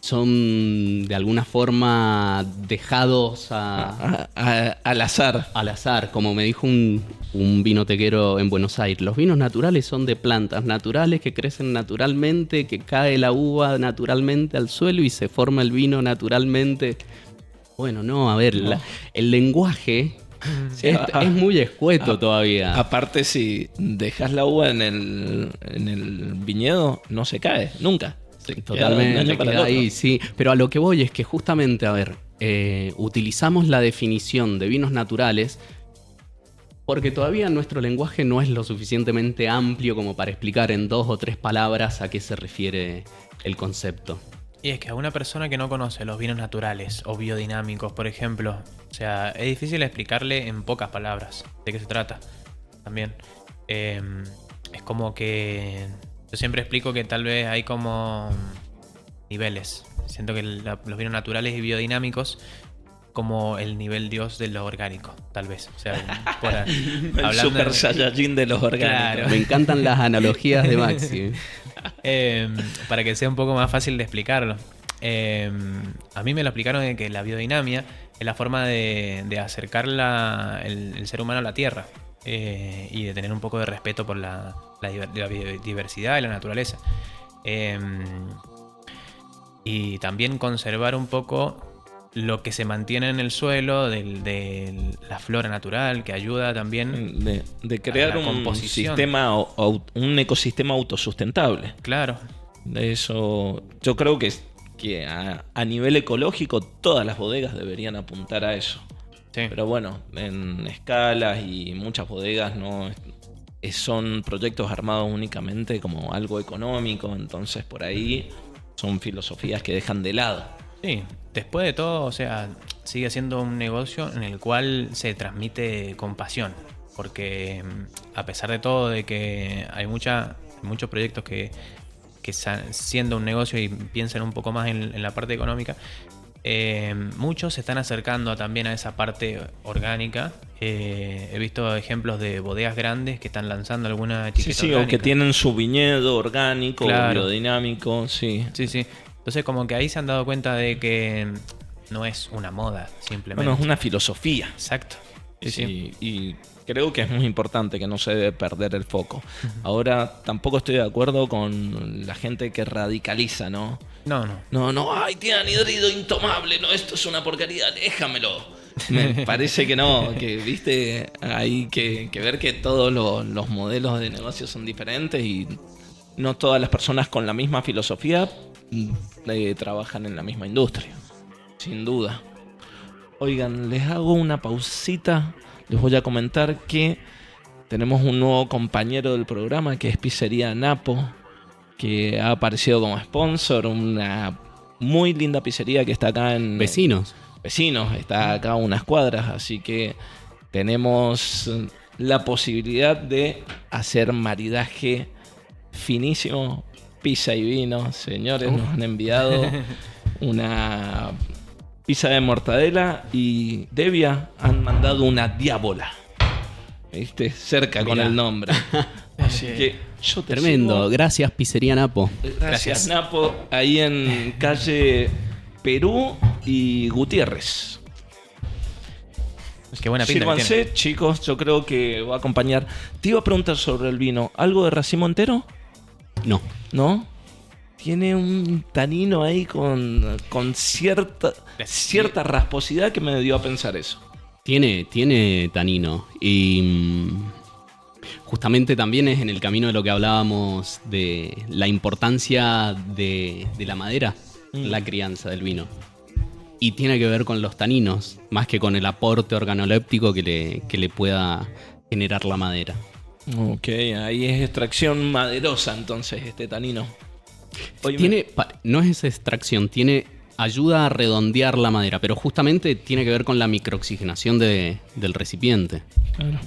son de alguna forma dejados Al azar. al azar, como me dijo un vinotequero en Buenos Aires. Los vinos naturales son de plantas naturales que crecen naturalmente, que cae la uva naturalmente al suelo y se forma el vino naturalmente. Bueno, no, a ver, No. el lenguaje Sí, es muy escueto todavía. Aparte, si dejas la uva en el viñedo, no se cae, nunca. Se queda de un Totalmente, año para el queda otro. ahí, sí. Pero a lo que voy es que justamente, a ver, utilizamos la definición de vinos naturales porque todavía nuestro lenguaje no es lo suficientemente amplio como para explicar en 2 o 3 palabras a qué se refiere el concepto. Y es que a una persona que no conoce los vinos naturales o biodinámicos, por ejemplo, o sea, es difícil explicarle en pocas palabras de qué se trata. También. Es como que yo siempre explico que tal vez hay como niveles. Siento que los vinos naturales y biodinámicos como el nivel Dios de lo orgánico, tal vez. O sea, El super saiyajin de los orgánicos. Claro. Me encantan las analogías de Maxi. Para que sea un poco más fácil de explicarlo. A mí me lo explicaron de que la biodinamia es la forma de acercar el ser humano a la tierra y de tener un poco de respeto por la biodiversidad y la naturaleza. Y también conservar un poco lo que se mantiene en el suelo, de la flora natural, que ayuda también. De crear la un composición. sistema, un ecosistema autosustentable. Claro. Eso, yo creo que a nivel ecológico todas las bodegas deberían apuntar a eso. Sí. Pero bueno, en escalas y muchas bodegas no son proyectos armados únicamente como algo económico, entonces por ahí son filosofías que dejan de lado. Sí, después de todo, o sea, sigue siendo un negocio en el cual se transmite con pasión. Porque a pesar de todo, de que hay muchos proyectos que siendo un negocio y piensan un poco más en la parte económica, muchos se están acercando también a esa parte orgánica. He visto ejemplos de bodegas grandes que están lanzando alguna etiqueta Sí, orgánica. o que tienen su viñedo orgánico, Claro. biodinámico, sí. Sí. Entonces como que ahí se han dado cuenta de que no es una moda, simplemente. Bueno, es una filosofía. Exacto. Sí. Y creo que es muy importante que no se debe perder el foco. Ahora, tampoco estoy de acuerdo con la gente que radicaliza, ¿no? No. No, ay, tiene anhidrido intomable, no, esto es una porquería, déjamelo. Me parece que no, que viste, hay que ver que todos los modelos de negocio son diferentes y no todas las personas con la misma filosofía trabajan en la misma industria, sin duda. Oigan, les hago una pausita, les voy a comentar que tenemos un nuevo compañero del programa que es Pizzería Napo, que ha aparecido como sponsor, una muy linda pizzería que está acá en... Vecinos. Vecinos, está acá a unas cuadras, así que tenemos la posibilidad de hacer maridaje finísimo, pizza y vino. Señores, nos han enviado una pizza de mortadela y Devia han mandado una diábola. ¿Viste? Cerca con Mirá. el nombre. Así que yo te Tremendo. sigo. Gracias, Pizzería Napo. Gracias, Napo. Ahí en calle Perú y Gutiérrez. Qué buena pinta que tiene. Sírvanse, chicos, yo creo que va a acompañar. Te iba a preguntar sobre el vino. ¿Algo de racimo entero? No. ¿No? Tiene un tanino ahí con cierta rasposidad que me dio a pensar eso. Tiene tanino. Y justamente también es en el camino de lo que hablábamos de la importancia de la madera, la crianza del vino. Y tiene que ver con los taninos, más que con el aporte organoléptico que le pueda generar la madera. Ok, ahí es extracción maderosa entonces este tanino. Oye, No es extracción, ayuda a redondear la madera, pero justamente tiene que ver con la microoxigenación del recipiente. Claro.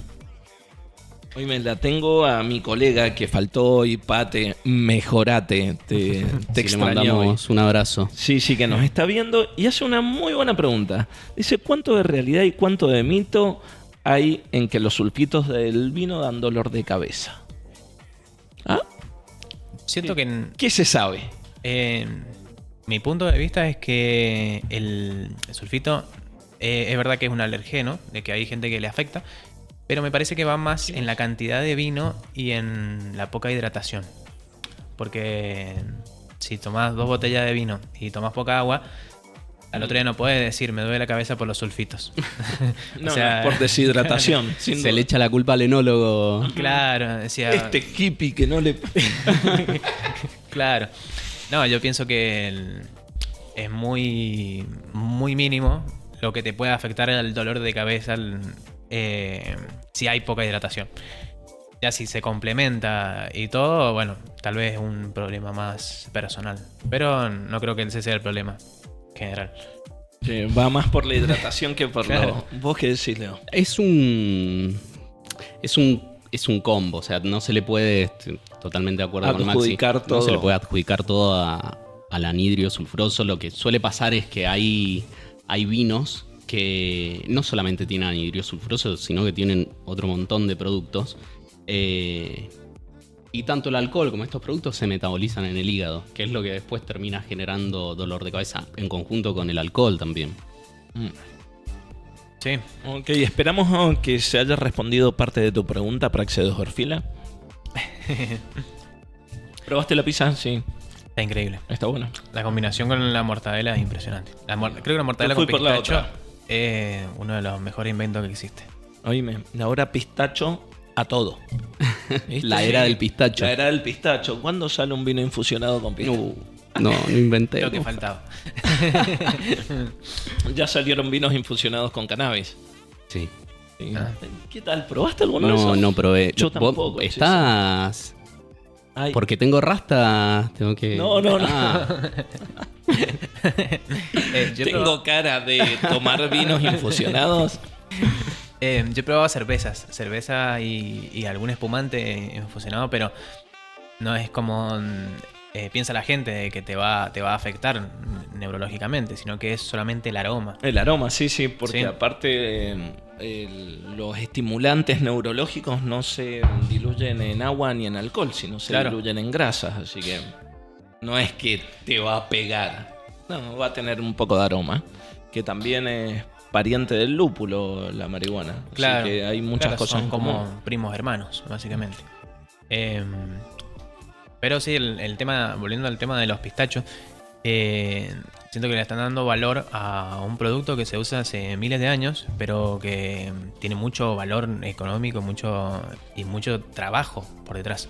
Hoy me la tengo a mi colega que faltó hoy, Pate, mejorate, te Le extraño hoy. mandamos un abrazo. Sí, que nos está viendo y hace una muy buena pregunta. Dice, ¿cuánto de realidad y cuánto de mito hay en que los sulfitos del vino dan dolor de cabeza? ¿Ah? Siento que ¿Qué se sabe? mi punto de vista es que el sulfito es verdad que es un alergeno, de que hay gente que le afecta, pero me parece que va más en la cantidad de vino y en la poca hidratación. Porque si tomás 2 botellas de vino y tomás poca agua, al otro día no puedes decir me duele la cabeza por los sulfitos. No, no es por deshidratación. sin Se duda. le echa la culpa al enólogo. Claro, decía... Este hippie que no le... Claro. No, yo pienso que es muy, muy mínimo lo que te puede afectar el dolor de cabeza si hay poca hidratación. Ya si se complementa y todo, bueno, tal vez es un problema más personal. Pero no creo que ese sea el problema general. Sí, va más por la hidratación que por Claro. ¿Vos qué decís, Leo? Es un combo, o sea, no se le puede, totalmente de acuerdo con Maxi, Adjudicar todo. no se le puede adjudicar todo al anhidrio sulfuroso. Lo que suele pasar es que hay vinos que no solamente tienen anhidrio sulfuroso, sino que tienen otro montón de productos. Y tanto el alcohol como estos productos se metabolizan en el hígado, que es lo que después termina generando dolor de cabeza, en conjunto con el alcohol también. Sí. Ok, esperamos que se haya respondido parte de tu pregunta, Praxedes Orfila. ¿Probaste la pizza? Sí. Está increíble. Está bueno. La combinación con la mortadela es impresionante. Creo que la mortadela Yo fui con por la pistacho otra. es uno de los mejores inventos que existe. Oíme, ahora pistacho a todo. ¿Viste? La era del pistacho. La era del pistacho. ¿Cuándo sale un vino infusionado con pistacho? No inventé. Lo que faltaba. Ya salieron vinos infusionados con cannabis. Sí. Sí. Ah. ¿Qué tal? ¿Probaste alguno de No, esos? no probé. Yo ¿Vos tampoco. sí, estás... Ay, Porque tengo rasta, tengo que... No. Ah, Yo tengo cara de tomar vinos infusionados. Yo he probado cerveza y algún espumante infusionado, pero no es como piensa la gente de que te va a afectar neurológicamente, sino que es solamente el aroma. El aroma, sí, porque Sí. aparte los estimulantes neurológicos no se diluyen en agua ni en alcohol, sino se Claro. diluyen en grasas, así que no es que te va a pegar. No, va a tener un poco de aroma, que también es pariente del lúpulo, la marihuana. Claro, Así que hay muchas claro, cosas son en como común. primos hermanos, básicamente. Pero sí, el tema, volviendo al tema de los pistachos, siento que le están dando valor a un producto que se usa hace miles de años, pero que tiene mucho valor económico y mucho trabajo por detrás.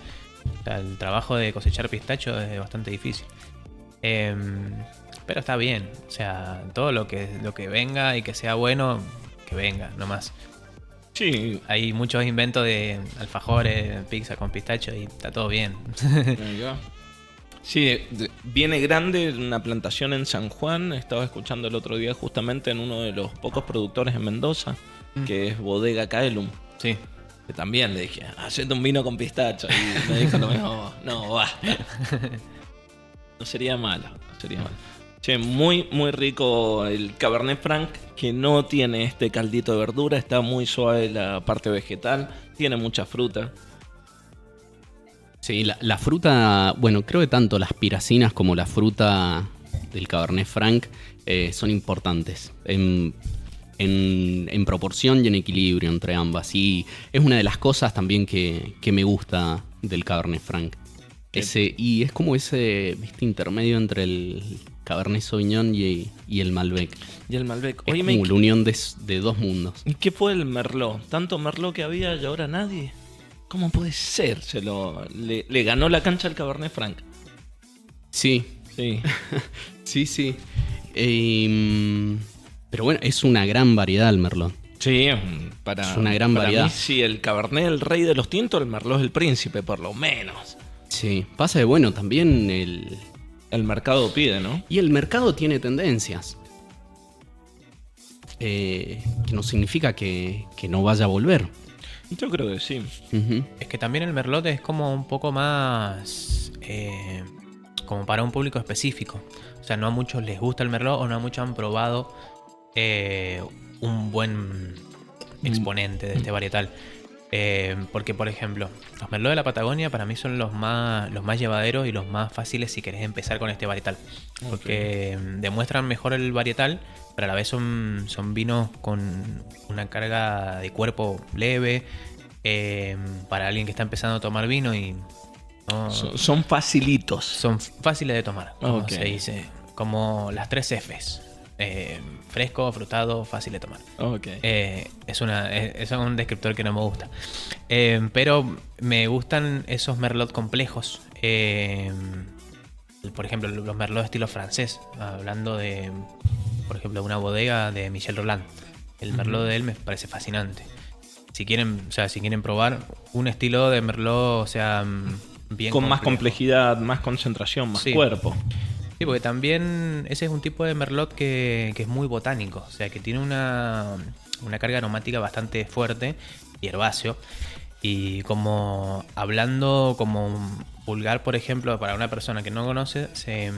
O sea, el trabajo de cosechar pistacho es bastante difícil. Pero está bien. O sea, todo lo que venga y que sea bueno, que venga, nomás. Sí, Hay muchos inventos de alfajores, pizza con pistacho y está todo bien. ahí va. Sí, viene grande una plantación en San Juan. Estaba escuchando el otro día justamente en uno de los pocos productores en Mendoza, que es Bodega Caelum. Sí. Que también le dije, hacete un vino con pistacho. Y me dijo lo mismo, no, basta. No sería malo, no sería malo. Che, muy, muy rico el Cabernet Franc, que no tiene este caldito de verdura, está muy suave la parte vegetal, tiene mucha fruta. sí, la fruta, bueno, creo que tanto las piracinas como la fruta del Cabernet Franc son importantes en proporción y en equilibrio entre ambas. Y es una de las cosas también que me gusta del Cabernet Franc. Y es como ese, ¿viste? Intermedio entre el Cabernet Sauvignon y el Malbec. Y el Malbec. Es Oye, como la unión de dos mundos. ¿y qué fue el Merlot? ¿Tanto Merlot que había y ahora nadie? ¿Cómo puede ser? Le ganó la cancha al Cabernet Franc. Sí, Sí. sí. Pero bueno, es una gran variedad el Merlot. Sí, Es una gran para variedad. mí, sí, el Cabernet es el rey de los tintos, el Merlot es el príncipe, por lo menos. Sí, pasa de bueno, también El mercado pide, ¿no? y el mercado tiene tendencias. Que no significa que no vaya a volver. Yo creo que sí. Ujú. Es que también el merlot es como un poco más como para un público específico. O sea, no a muchos les gusta el merlot o no a muchos han probado un buen exponente de este varietal. Porque, por ejemplo, los merlot de la Patagonia para mí son los más llevaderos y los más fáciles si querés empezar con este varietal. Porque demuestran mejor el varietal, pero a la vez son vinos con una carga de cuerpo leve. Para alguien que está empezando a tomar vino y no, Son facilitos. son fáciles de tomar, como Ok. se dice. Como las 3 Fs. Fresco, frutado, fácil de tomar. Ok. Es un descriptor que no me gusta. Pero me gustan esos merlot complejos. Por ejemplo, los merlot estilo francés. Hablando de, por ejemplo, una bodega de Michel Rolland. El merlot de él me parece fascinante. Si quieren probar un estilo de merlot, o sea, bien Con más complejo. complejidad, más concentración, más Sí. cuerpo. Sí, porque también ese es un tipo de merlot que es muy botánico, o sea, que tiene una carga aromática bastante fuerte y herbáceo. Y como hablando como vulgar, por ejemplo, para una persona que no conoce,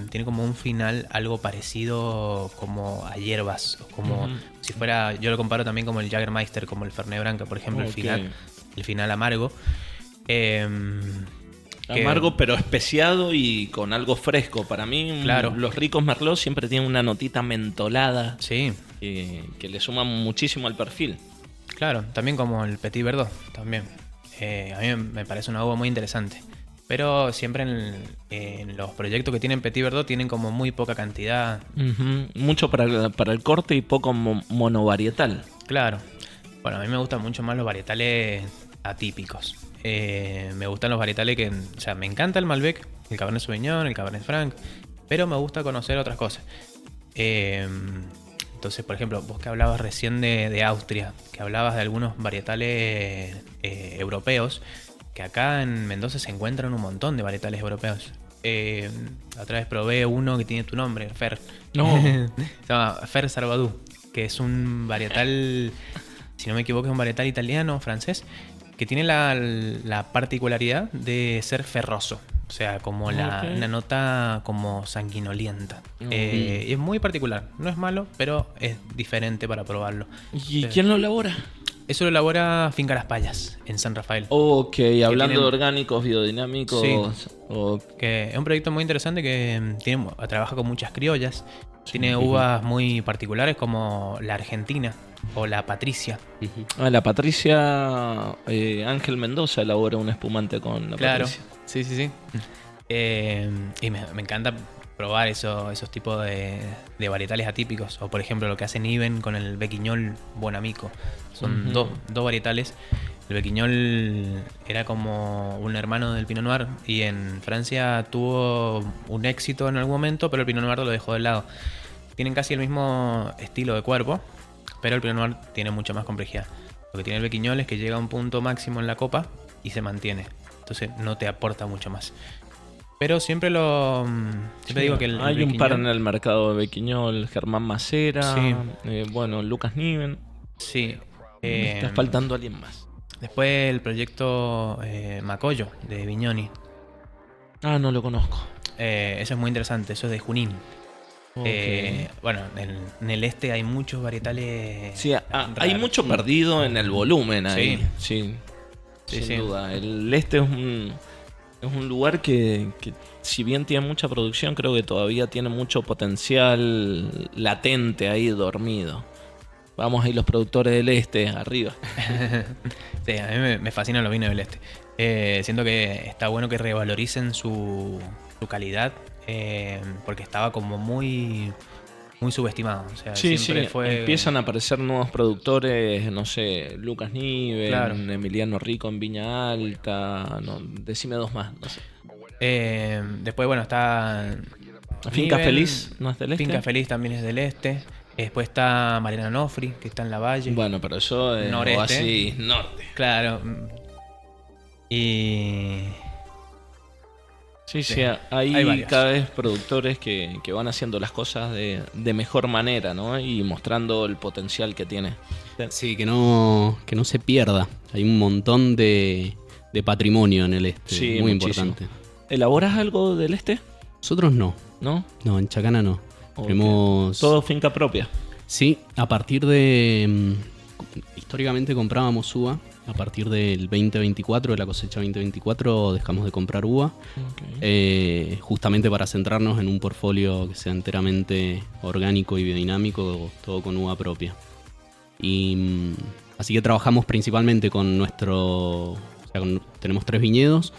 tiene como un final algo parecido como a hierbas, o como si fuera, yo lo comparo también como el Jägermeister, como el Fernet Branca, por ejemplo, Ok. el final amargo. Que- Amargo pero especiado y con algo fresco. Para mí, Claro. los ricos Merlot siempre tienen una notita mentolada Sí, que le suma muchísimo al perfil. claro, también como el Petit Verdot, también. A mí me parece una uva muy interesante. Pero siempre en los proyectos que tienen Petit Verdot tienen como muy poca cantidad. Mucho para el corte y poco monovarietal. Claro. Bueno, a mí me gustan mucho más los varietales atípicos. Me gustan los varietales que... O sea, me encanta el Malbec, el Cabernet Sauvignon, el Cabernet Franc, pero me gusta conocer otras cosas. Entonces, por ejemplo, vos que hablabas recién de Austria, que hablabas de algunos varietales europeos, que acá en Mendoza se encuentran un montón de varietales europeos. Otra vez probé uno que tiene tu nombre, Fer. No. Se llama Fer Sarbadou, que es un varietal, si no me equivoco, es un varietal italiano, francés, que tiene la particularidad de ser ferroso. O sea, como una nota como sanguinolienta. Es muy particular. No es malo, pero es diferente para probarlo. ¿Y quién lo elabora? Eso lo elabora Finca Las Payas, en San Rafael. Ok, hablando de orgánicos, biodinámicos. Sí. Que es un proyecto muy interesante que trabaja con muchas criollas. Tiene uvas muy particulares como la Argentina o la Patricia. La Patricia Ángel Mendoza elabora un espumante con la Patricia. Sí. Y me encanta probar esos tipos de varietales atípicos. O por ejemplo lo que hace Niven con el Bequignol Bonamico. Son dos varietales. El Bequignol era como un hermano del Pinot Noir y en Francia tuvo un éxito en algún momento, pero el Pinot Noir lo dejó de lado. Tienen casi el mismo estilo de cuerpo, pero el Pinot Noir tiene mucha más complejidad. Lo que tiene el Bequignol es que llega a un punto máximo en la copa y se mantiene. Entonces no te aporta mucho más. Pero siempre digo que el hay un par en el mercado de Bequignol, Germán Macera, Lucas Niven. Sí. Me está faltando alguien más. Después el proyecto Macoyo de Viñoni. No lo conozco. Eso es muy interesante, eso es de Junín. Okay. En el este hay muchos varietales. Sí, hay mucho perdido en el volumen ahí. Sí. Sin duda. El este es un lugar que si bien tiene mucha producción, creo que todavía tiene mucho potencial latente ahí dormido. Vamos ahí los productores del este, arriba. Sí, a mí me fascinan los vinos del este. Siento que está bueno que revaloricen su calidad, porque estaba como muy subestimado. O sea, empiezan a aparecer nuevos productores, no sé, Lucas Niven, claro. Emiliano Rico en Viña Alta, decime dos más, no sé. Después, está Finca Niven, Feliz, ¿no es del este? Finca Feliz también es del este. Después está Mariana Nofri, que está en la Valle. Bueno, pero eso es Oasis Norte. Claro. Y... Sí, hay cada vez productores que van haciendo las cosas de mejor manera, ¿no? Y mostrando el potencial que tiene. Sí, que no se pierda. Hay un montón de patrimonio en el este. Sí, muy muchísimo. importante. ¿Elaboras algo del este? Nosotros no. ¿No? No, en Chacana no. Okay. Todo finca propia. Sí, a partir de... históricamente comprábamos uva. A partir del 2024, de la cosecha 2024, dejamos de comprar uva. Okay. Justamente para centrarnos en un portfolio que sea enteramente orgánico y biodinámico, todo con uva propia. Y así que trabajamos principalmente con tenemos 3 viñedos.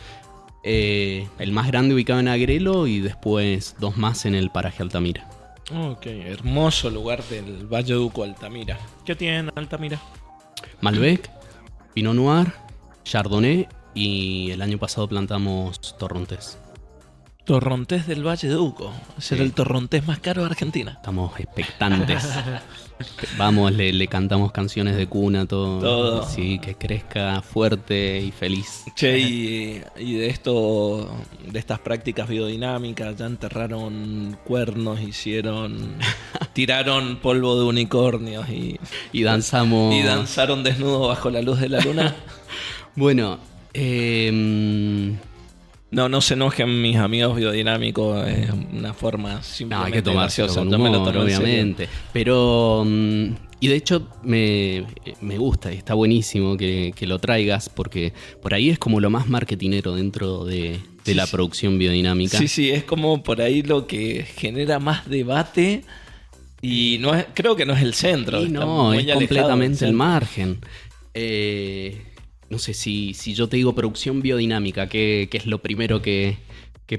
El más grande ubicado en Agrelo y después 2 más en el paraje Altamira. Ok, hermoso lugar del Valle Duco, Altamira. ¿Qué tienen Altamira? Malbec, Pinot Noir, Chardonnay y el año pasado plantamos Torrontés. Torrontés del Valle Duco. Es el torrontés más caro de Argentina. Estamos expectantes. Vamos, le cantamos canciones de cuna, todo. Sí, que crezca fuerte y feliz. Che, y de estas prácticas biodinámicas, ya enterraron cuernos, tiraron polvo de unicornios y danzamos. Y danzaron desnudos bajo la luz de la luna. Bueno, no se enojen mis amigos biodinámicos, es una forma simplemente hay que tomarse graciosa. con humor, obviamente. Pero, y de hecho me gusta y está buenísimo que lo traigas, porque por ahí es como lo más marketinero dentro de la producción biodinámica. Sí, es como por ahí lo que genera más debate y creo que no es el centro. Y no, es completamente el margen. no sé, si yo te digo producción biodinámica, ¿qué es lo primero que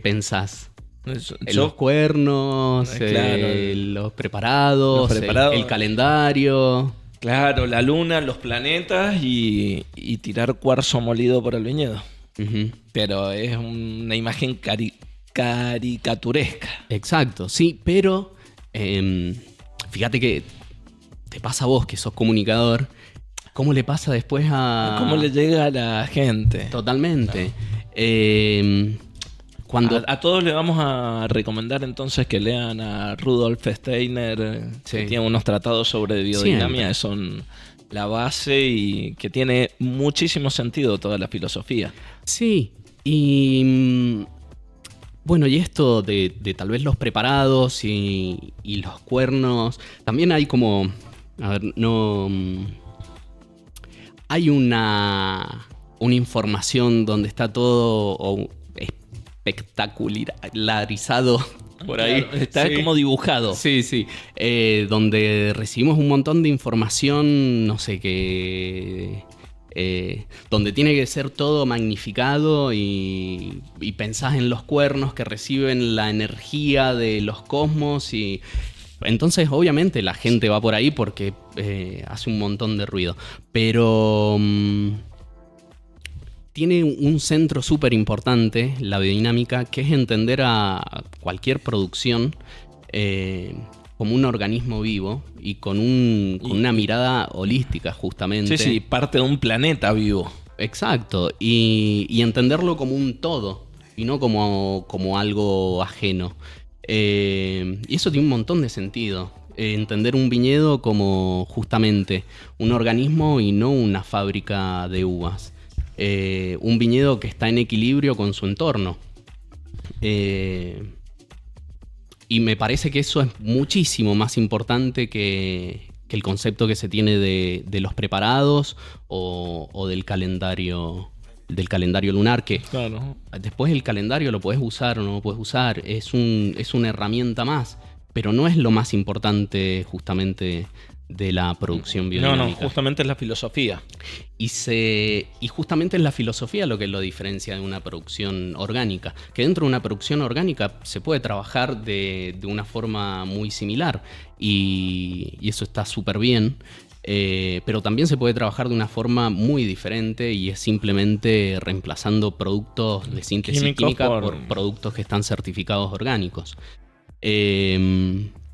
pensás? Los cuernos, claro, los preparados, el calendario. Claro, la luna, los planetas y tirar cuarzo molido por el viñedo. Uh-huh. Pero es una imagen caricaturesca. Exacto, sí, pero fíjate que te pasa a vos que sos comunicador, ¿cómo le pasa después a... ¿Cómo le llega a la gente? Totalmente. Cuando... A todos le vamos a recomendar entonces que lean a Rudolf Steiner, que tiene unos tratados sobre biodinámica que son la base y que tiene muchísimo sentido toda la filosofía. Sí, y bueno, y esto de tal vez los preparados y los cuernos, también hay como, a ver, no... Hay una información donde está todo espectacularizado por ahí. Claro, está como dibujado. Sí, sí. Donde recibimos un montón de información, no sé, donde tiene que ser todo magnificado y pensás en los cuernos que reciben la energía de los cosmos y... Entonces, obviamente, la gente va por ahí porque hace un montón de ruido. Pero tiene un centro súper importante, la biodinámica, que es entender a cualquier producción como un organismo vivo y con una mirada holística, justamente. Sí, parte de un planeta vivo. Exacto. Y entenderlo como un todo y no como algo ajeno. Y eso tiene un montón de sentido. Entender un viñedo como justamente un organismo y no una fábrica de uvas. Un viñedo que está en equilibrio con su entorno. Y me parece que eso es muchísimo más importante que el concepto que se tiene de los preparados o del calendario lunar, que claro. Después el calendario lo podés usar o no lo podés usar, es una herramienta más, pero no es lo más importante justamente de la producción biodinámica. No, justamente es la filosofía. Y justamente es la filosofía lo que lo diferencia de una producción orgánica, que dentro de una producción orgánica se puede trabajar de una forma muy similar y eso está súper bien. Pero también se puede trabajar de una forma muy diferente y es simplemente reemplazando productos de síntesis química por productos que están certificados orgánicos.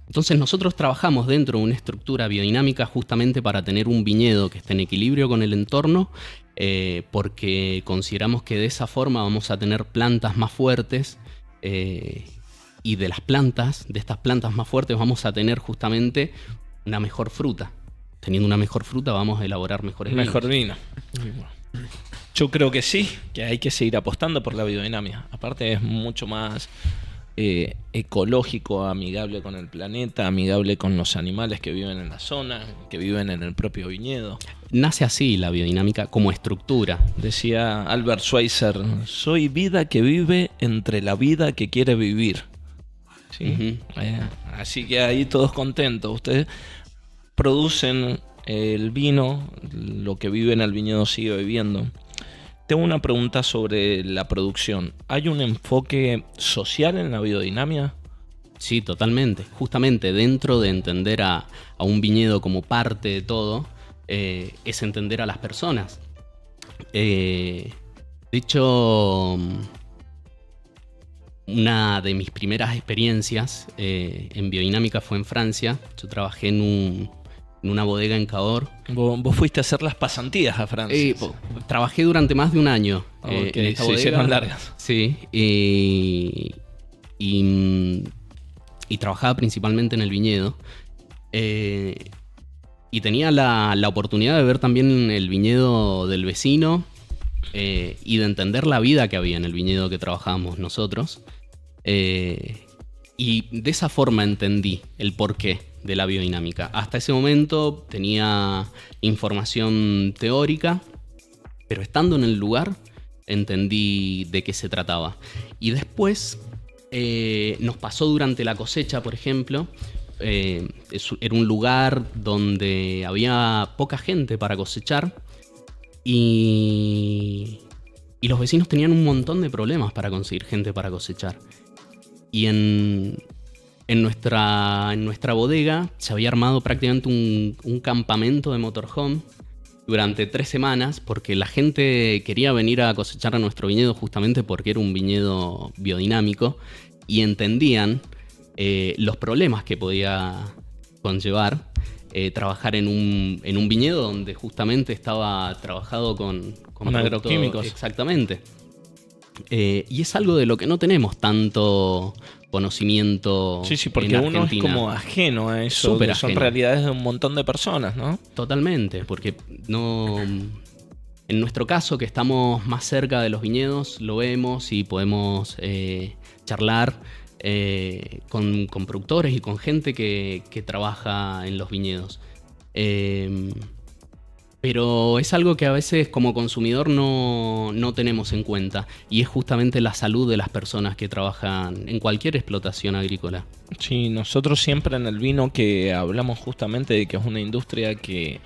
Entonces nosotros trabajamos dentro de una estructura biodinámica justamente para tener un viñedo que esté en equilibrio con el entorno, porque consideramos que de esa forma vamos a tener plantas más fuertes y de estas plantas más fuertes vamos a tener justamente una mejor fruta. Teniendo una mejor fruta vamos a elaborar mejores vinos. Mejor vino. Yo creo que sí, que hay que seguir apostando por la biodinámica. Aparte es mucho más ecológico, amigable con el planeta, amigable con los animales que viven en la zona, que viven en el propio viñedo. Nace así la biodinámica como estructura. Decía Albert Schweitzer, soy vida que vive entre la vida que quiere vivir. ¿Sí? Uh-huh. Así que ahí todos contentos. Ustedes producen el vino, lo que vive en el viñedo sigue viviendo. Tengo una pregunta sobre la producción. ¿Hay un enfoque social en la biodinámica? Sí, totalmente. Justamente dentro de entender a un viñedo como parte de todo, es entender a las personas. De hecho, una de mis primeras experiencias en biodinámica fue en Francia. Yo trabajé en una bodega en Cahors. Vos fuiste a hacer las pasantías a Francia. Trabajé durante más de un año. En esta bodega. Se hicieron largas. Sí. Y trabajaba principalmente en el viñedo. Y tenía la oportunidad de ver también el viñedo del vecino y de entender la vida que había en el viñedo que trabajábamos nosotros. Y de esa forma entendí el porqué de la biodinámica. Hasta ese momento tenía información teórica, pero estando en el lugar entendí de qué se trataba. Y después nos pasó durante la cosecha, por ejemplo. Era un lugar donde había poca gente para cosechar Y los vecinos tenían un montón de problemas para conseguir gente para cosechar. Y en nuestra bodega se había armado prácticamente un campamento de motorhome durante 3 semanas, porque la gente quería venir a cosechar a nuestro viñedo justamente porque era un viñedo biodinámico y entendían los problemas que podía conllevar trabajar en un viñedo donde justamente estaba trabajado con agroquímicos. Exactamente. Y es algo de lo que no tenemos tanto conocimiento. Sí, porque en uno es Argentina. como ajeno a eso. Súper Que son ajeno. realidades de un montón de personas, ¿no? Totalmente, porque no. En nuestro caso, que estamos más cerca de los viñedos, lo vemos y podemos charlar con productores y con gente que trabaja en los viñedos. Pero es algo que a veces como consumidor no tenemos en cuenta, y es justamente la salud de las personas que trabajan en cualquier explotación agrícola. Sí, nosotros siempre en el vino que hablamos justamente de que es una industria que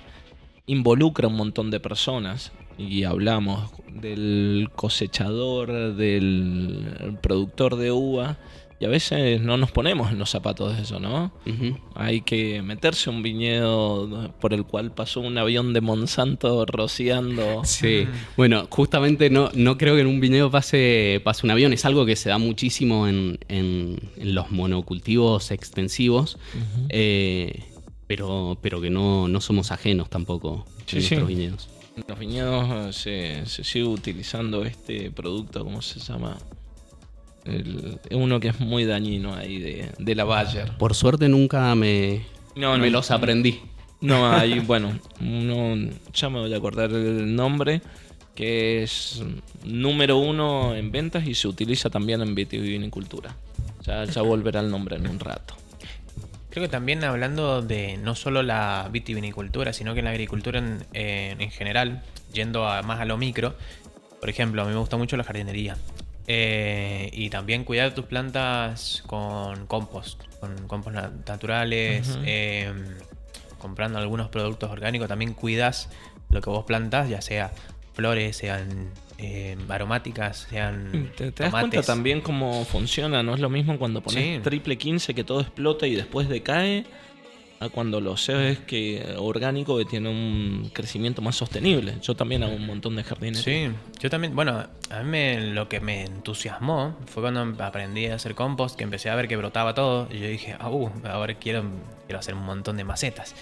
involucra un montón de personas y hablamos del cosechador, del productor de uva y a veces no nos ponemos en los zapatos de eso, ¿no? Ujú. Hay que meterse a un viñedo por el cual pasó un avión de Monsanto rociando. Sí, bueno, justamente no creo que en un viñedo pase un avión. Es algo que se da muchísimo en los monocultivos extensivos, Ujú. pero que no somos ajenos tampoco Sí, en sí. nuestros viñedos. En los viñedos se sigue utilizando este producto, ¿cómo se llama? Uno que es muy dañino ahí de la Bayer. Por suerte nunca me No, los aprendí. No, hay, bueno, ya me voy a acordar el nombre, que es número 1 en ventas y se utiliza también en vitivinicultura. Ya volverá el nombre en un rato. Creo que también hablando de no solo la vitivinicultura, sino que en la agricultura en general, yendo más a lo micro, por ejemplo, a mí me gusta mucho la jardinería. Y también cuidar tus plantas con compost naturales, comprando algunos productos orgánicos. También cuidas lo que vos plantás, ya sea flores, sean aromáticas, sean ¿Te das tomates. cuenta también cómo funciona? No es lo mismo cuando pones Sí. triple 15 que todo explota y después decae, a cuando lo sé que orgánico que tiene un crecimiento más sostenible. Yo también hago un montón de jardines. Sí, yo también, bueno, a mí lo que me entusiasmó fue cuando aprendí a hacer compost, que empecé a ver que brotaba todo, y yo dije, ahora quiero hacer un montón de macetas.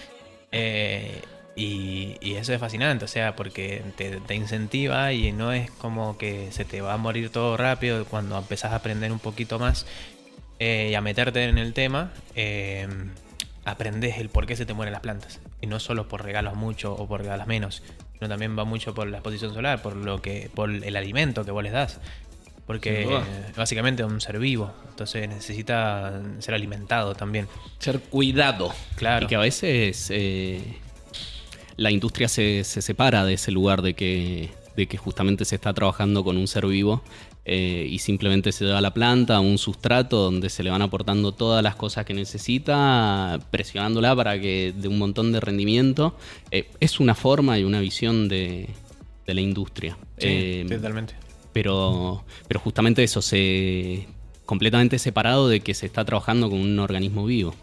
Y eso es fascinante, o sea, porque te incentiva y no es como que se te va a morir todo rápido cuando empezás a aprender un poquito más y a meterte en el tema. Aprendes el por qué se te mueren las plantas. Y no solo por regalos mucho o por regalos menos, sino también va mucho por la exposición solar, por el alimento que vos les das. Porque Sin duda. básicamente es un ser vivo, entonces necesita ser alimentado también. Ser cuidado. Claro. Y que a veces la industria se separa de ese lugar de que justamente se está trabajando con un ser vivo y simplemente se da a la planta un sustrato donde se le van aportando todas las cosas que necesita, presionándola para que dé un montón de rendimiento. Es una forma y una visión de la industria. Sí, totalmente. Pero justamente eso, completamente separado de que se está trabajando con un organismo vivo.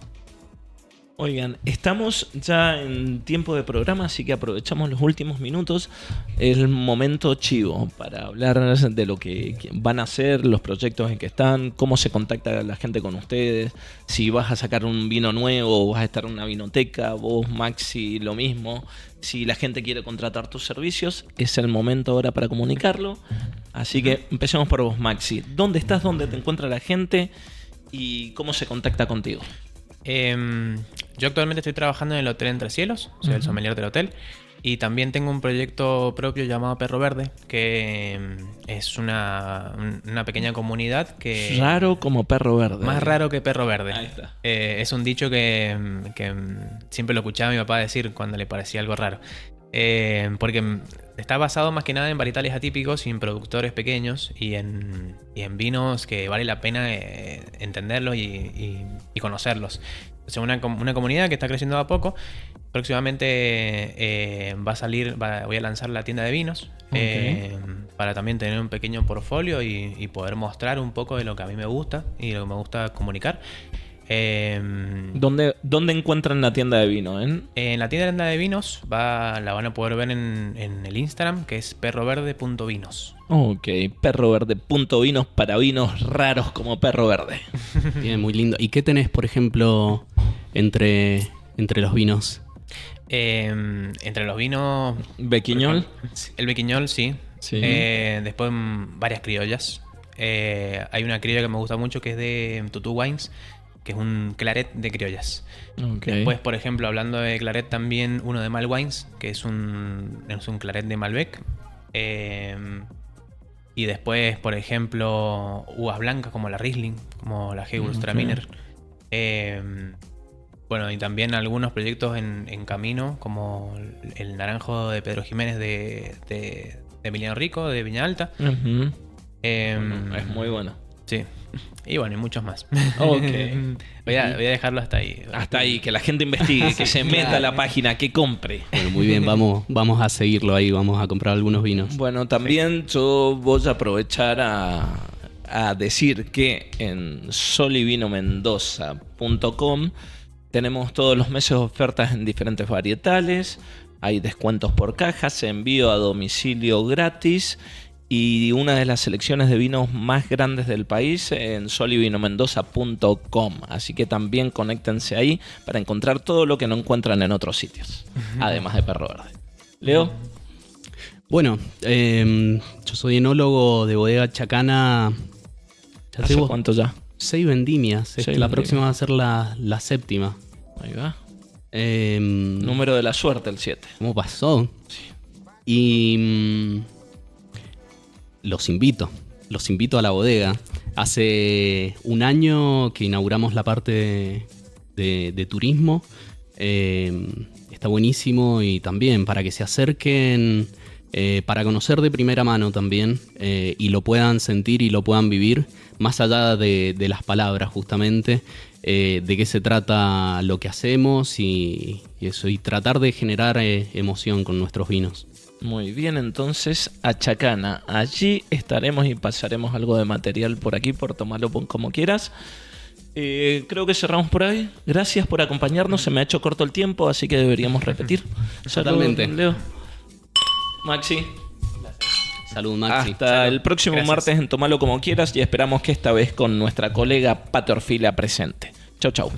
Oigan, estamos ya en tiempo de programa, así que aprovechamos los últimos minutos, el momento chivo, para hablar de lo que van a hacer, los proyectos en que están, cómo se contacta la gente con ustedes, si vas a sacar un vino nuevo o vas a estar en una vinoteca, vos, Maxi, lo mismo. Si la gente quiere contratar tus servicios, es el momento ahora para comunicarlo. Así que empecemos por vos, Maxi. ¿Dónde estás? ¿Dónde te encuentra la gente? ¿Y cómo se contacta contigo? Yo actualmente estoy trabajando en el Hotel Entre Cielos, soy el sommelier del hotel, y también tengo un proyecto propio llamado Perro Verde, que es una pequeña comunidad que... Raro como perro verde. Más raro que perro verde. Ahí está. Es un dicho que siempre lo escuchaba a mi papá decir cuando le parecía algo raro. Porque está basado más que nada en varietales atípicos y en productores pequeños y en vinos que vale la pena entenderlos y conocerlos. O sea, una comunidad que está creciendo a poco Próximamente voy a lanzar la tienda de vinos, para también tener un pequeño portfolio y poder mostrar un poco de lo que a mí me gusta y lo que me gusta comunicar. ¿Dónde encuentran la tienda de vino? En la tienda de vinos la van a poder ver en el Instagram, que es perroverde.vinos. Ok, perroverde.vinos para vinos raros como Perro Verde. Bien, muy lindo. ¿Y qué tenés, por ejemplo, entre los vinos? Entre los vinos... ¿Bequiñol? El bequiñol, sí. Sí. Después varias criollas. Hay una criolla que me gusta mucho que es de Tutu Wines, que es un claret de criollas. Okay. Después, por ejemplo, hablando de claret, también uno de Mal Wines, que es un claret de Malbec. Y después, por ejemplo, uvas blancas como la Riesling, como la Gewürztraminer. Bueno, y también algunos proyectos en camino, como el naranjo de Pedro Jiménez de Emiliano Rico, de Viña Alta. Uh-huh. Es muy bueno. Sí. Y bueno, y muchos más. Ok. Voy a dejarlo hasta ahí. Hasta ahí, que la gente investigue, que se meta a la página, que compre. Bueno, muy bien, vamos a seguirlo ahí, vamos a comprar algunos vinos. Bueno, también yo voy a aprovechar a decir que en solivinomendoza.com tenemos todos los meses ofertas en diferentes varietales, hay descuentos por cajas, envío a domicilio gratis y una de las selecciones de vinos más grandes del país en solivinomendoza.com. Así que también conéctense ahí para encontrar todo lo que no encuentran en otros sitios, además de Perro Verde. Leo. Bueno, yo soy enólogo de Bodega Chacana. ¿Hace cuánto ya? 6 vendimias. La vendimias. próxima va a ser la 7ª. Ahí va. Número de la suerte, el 7. ¿Cómo pasó? Sí. Y los invito a la bodega. Hace un año que inauguramos la parte de turismo. Está buenísimo y también para que se acerquen, para conocer de primera mano también, y lo puedan sentir y lo puedan vivir, más allá de las palabras justamente, de qué se trata lo que hacemos y eso, y tratar de generar emoción con nuestros vinos. Muy bien, entonces a Chacana. Allí estaremos y pasaremos algo de material por aquí, por tomarlo como quieras. Creo que cerramos por ahí. Gracias por acompañarnos. Se me ha hecho corto el tiempo, así que deberíamos repetir. Totalmente. Salud, Leo. Maxi. Salud, Maxi. Hasta el próximo martes en Tomalo Como Quieras y esperamos que esta vez con nuestra colega Pato Orfila presente. Chau, chau.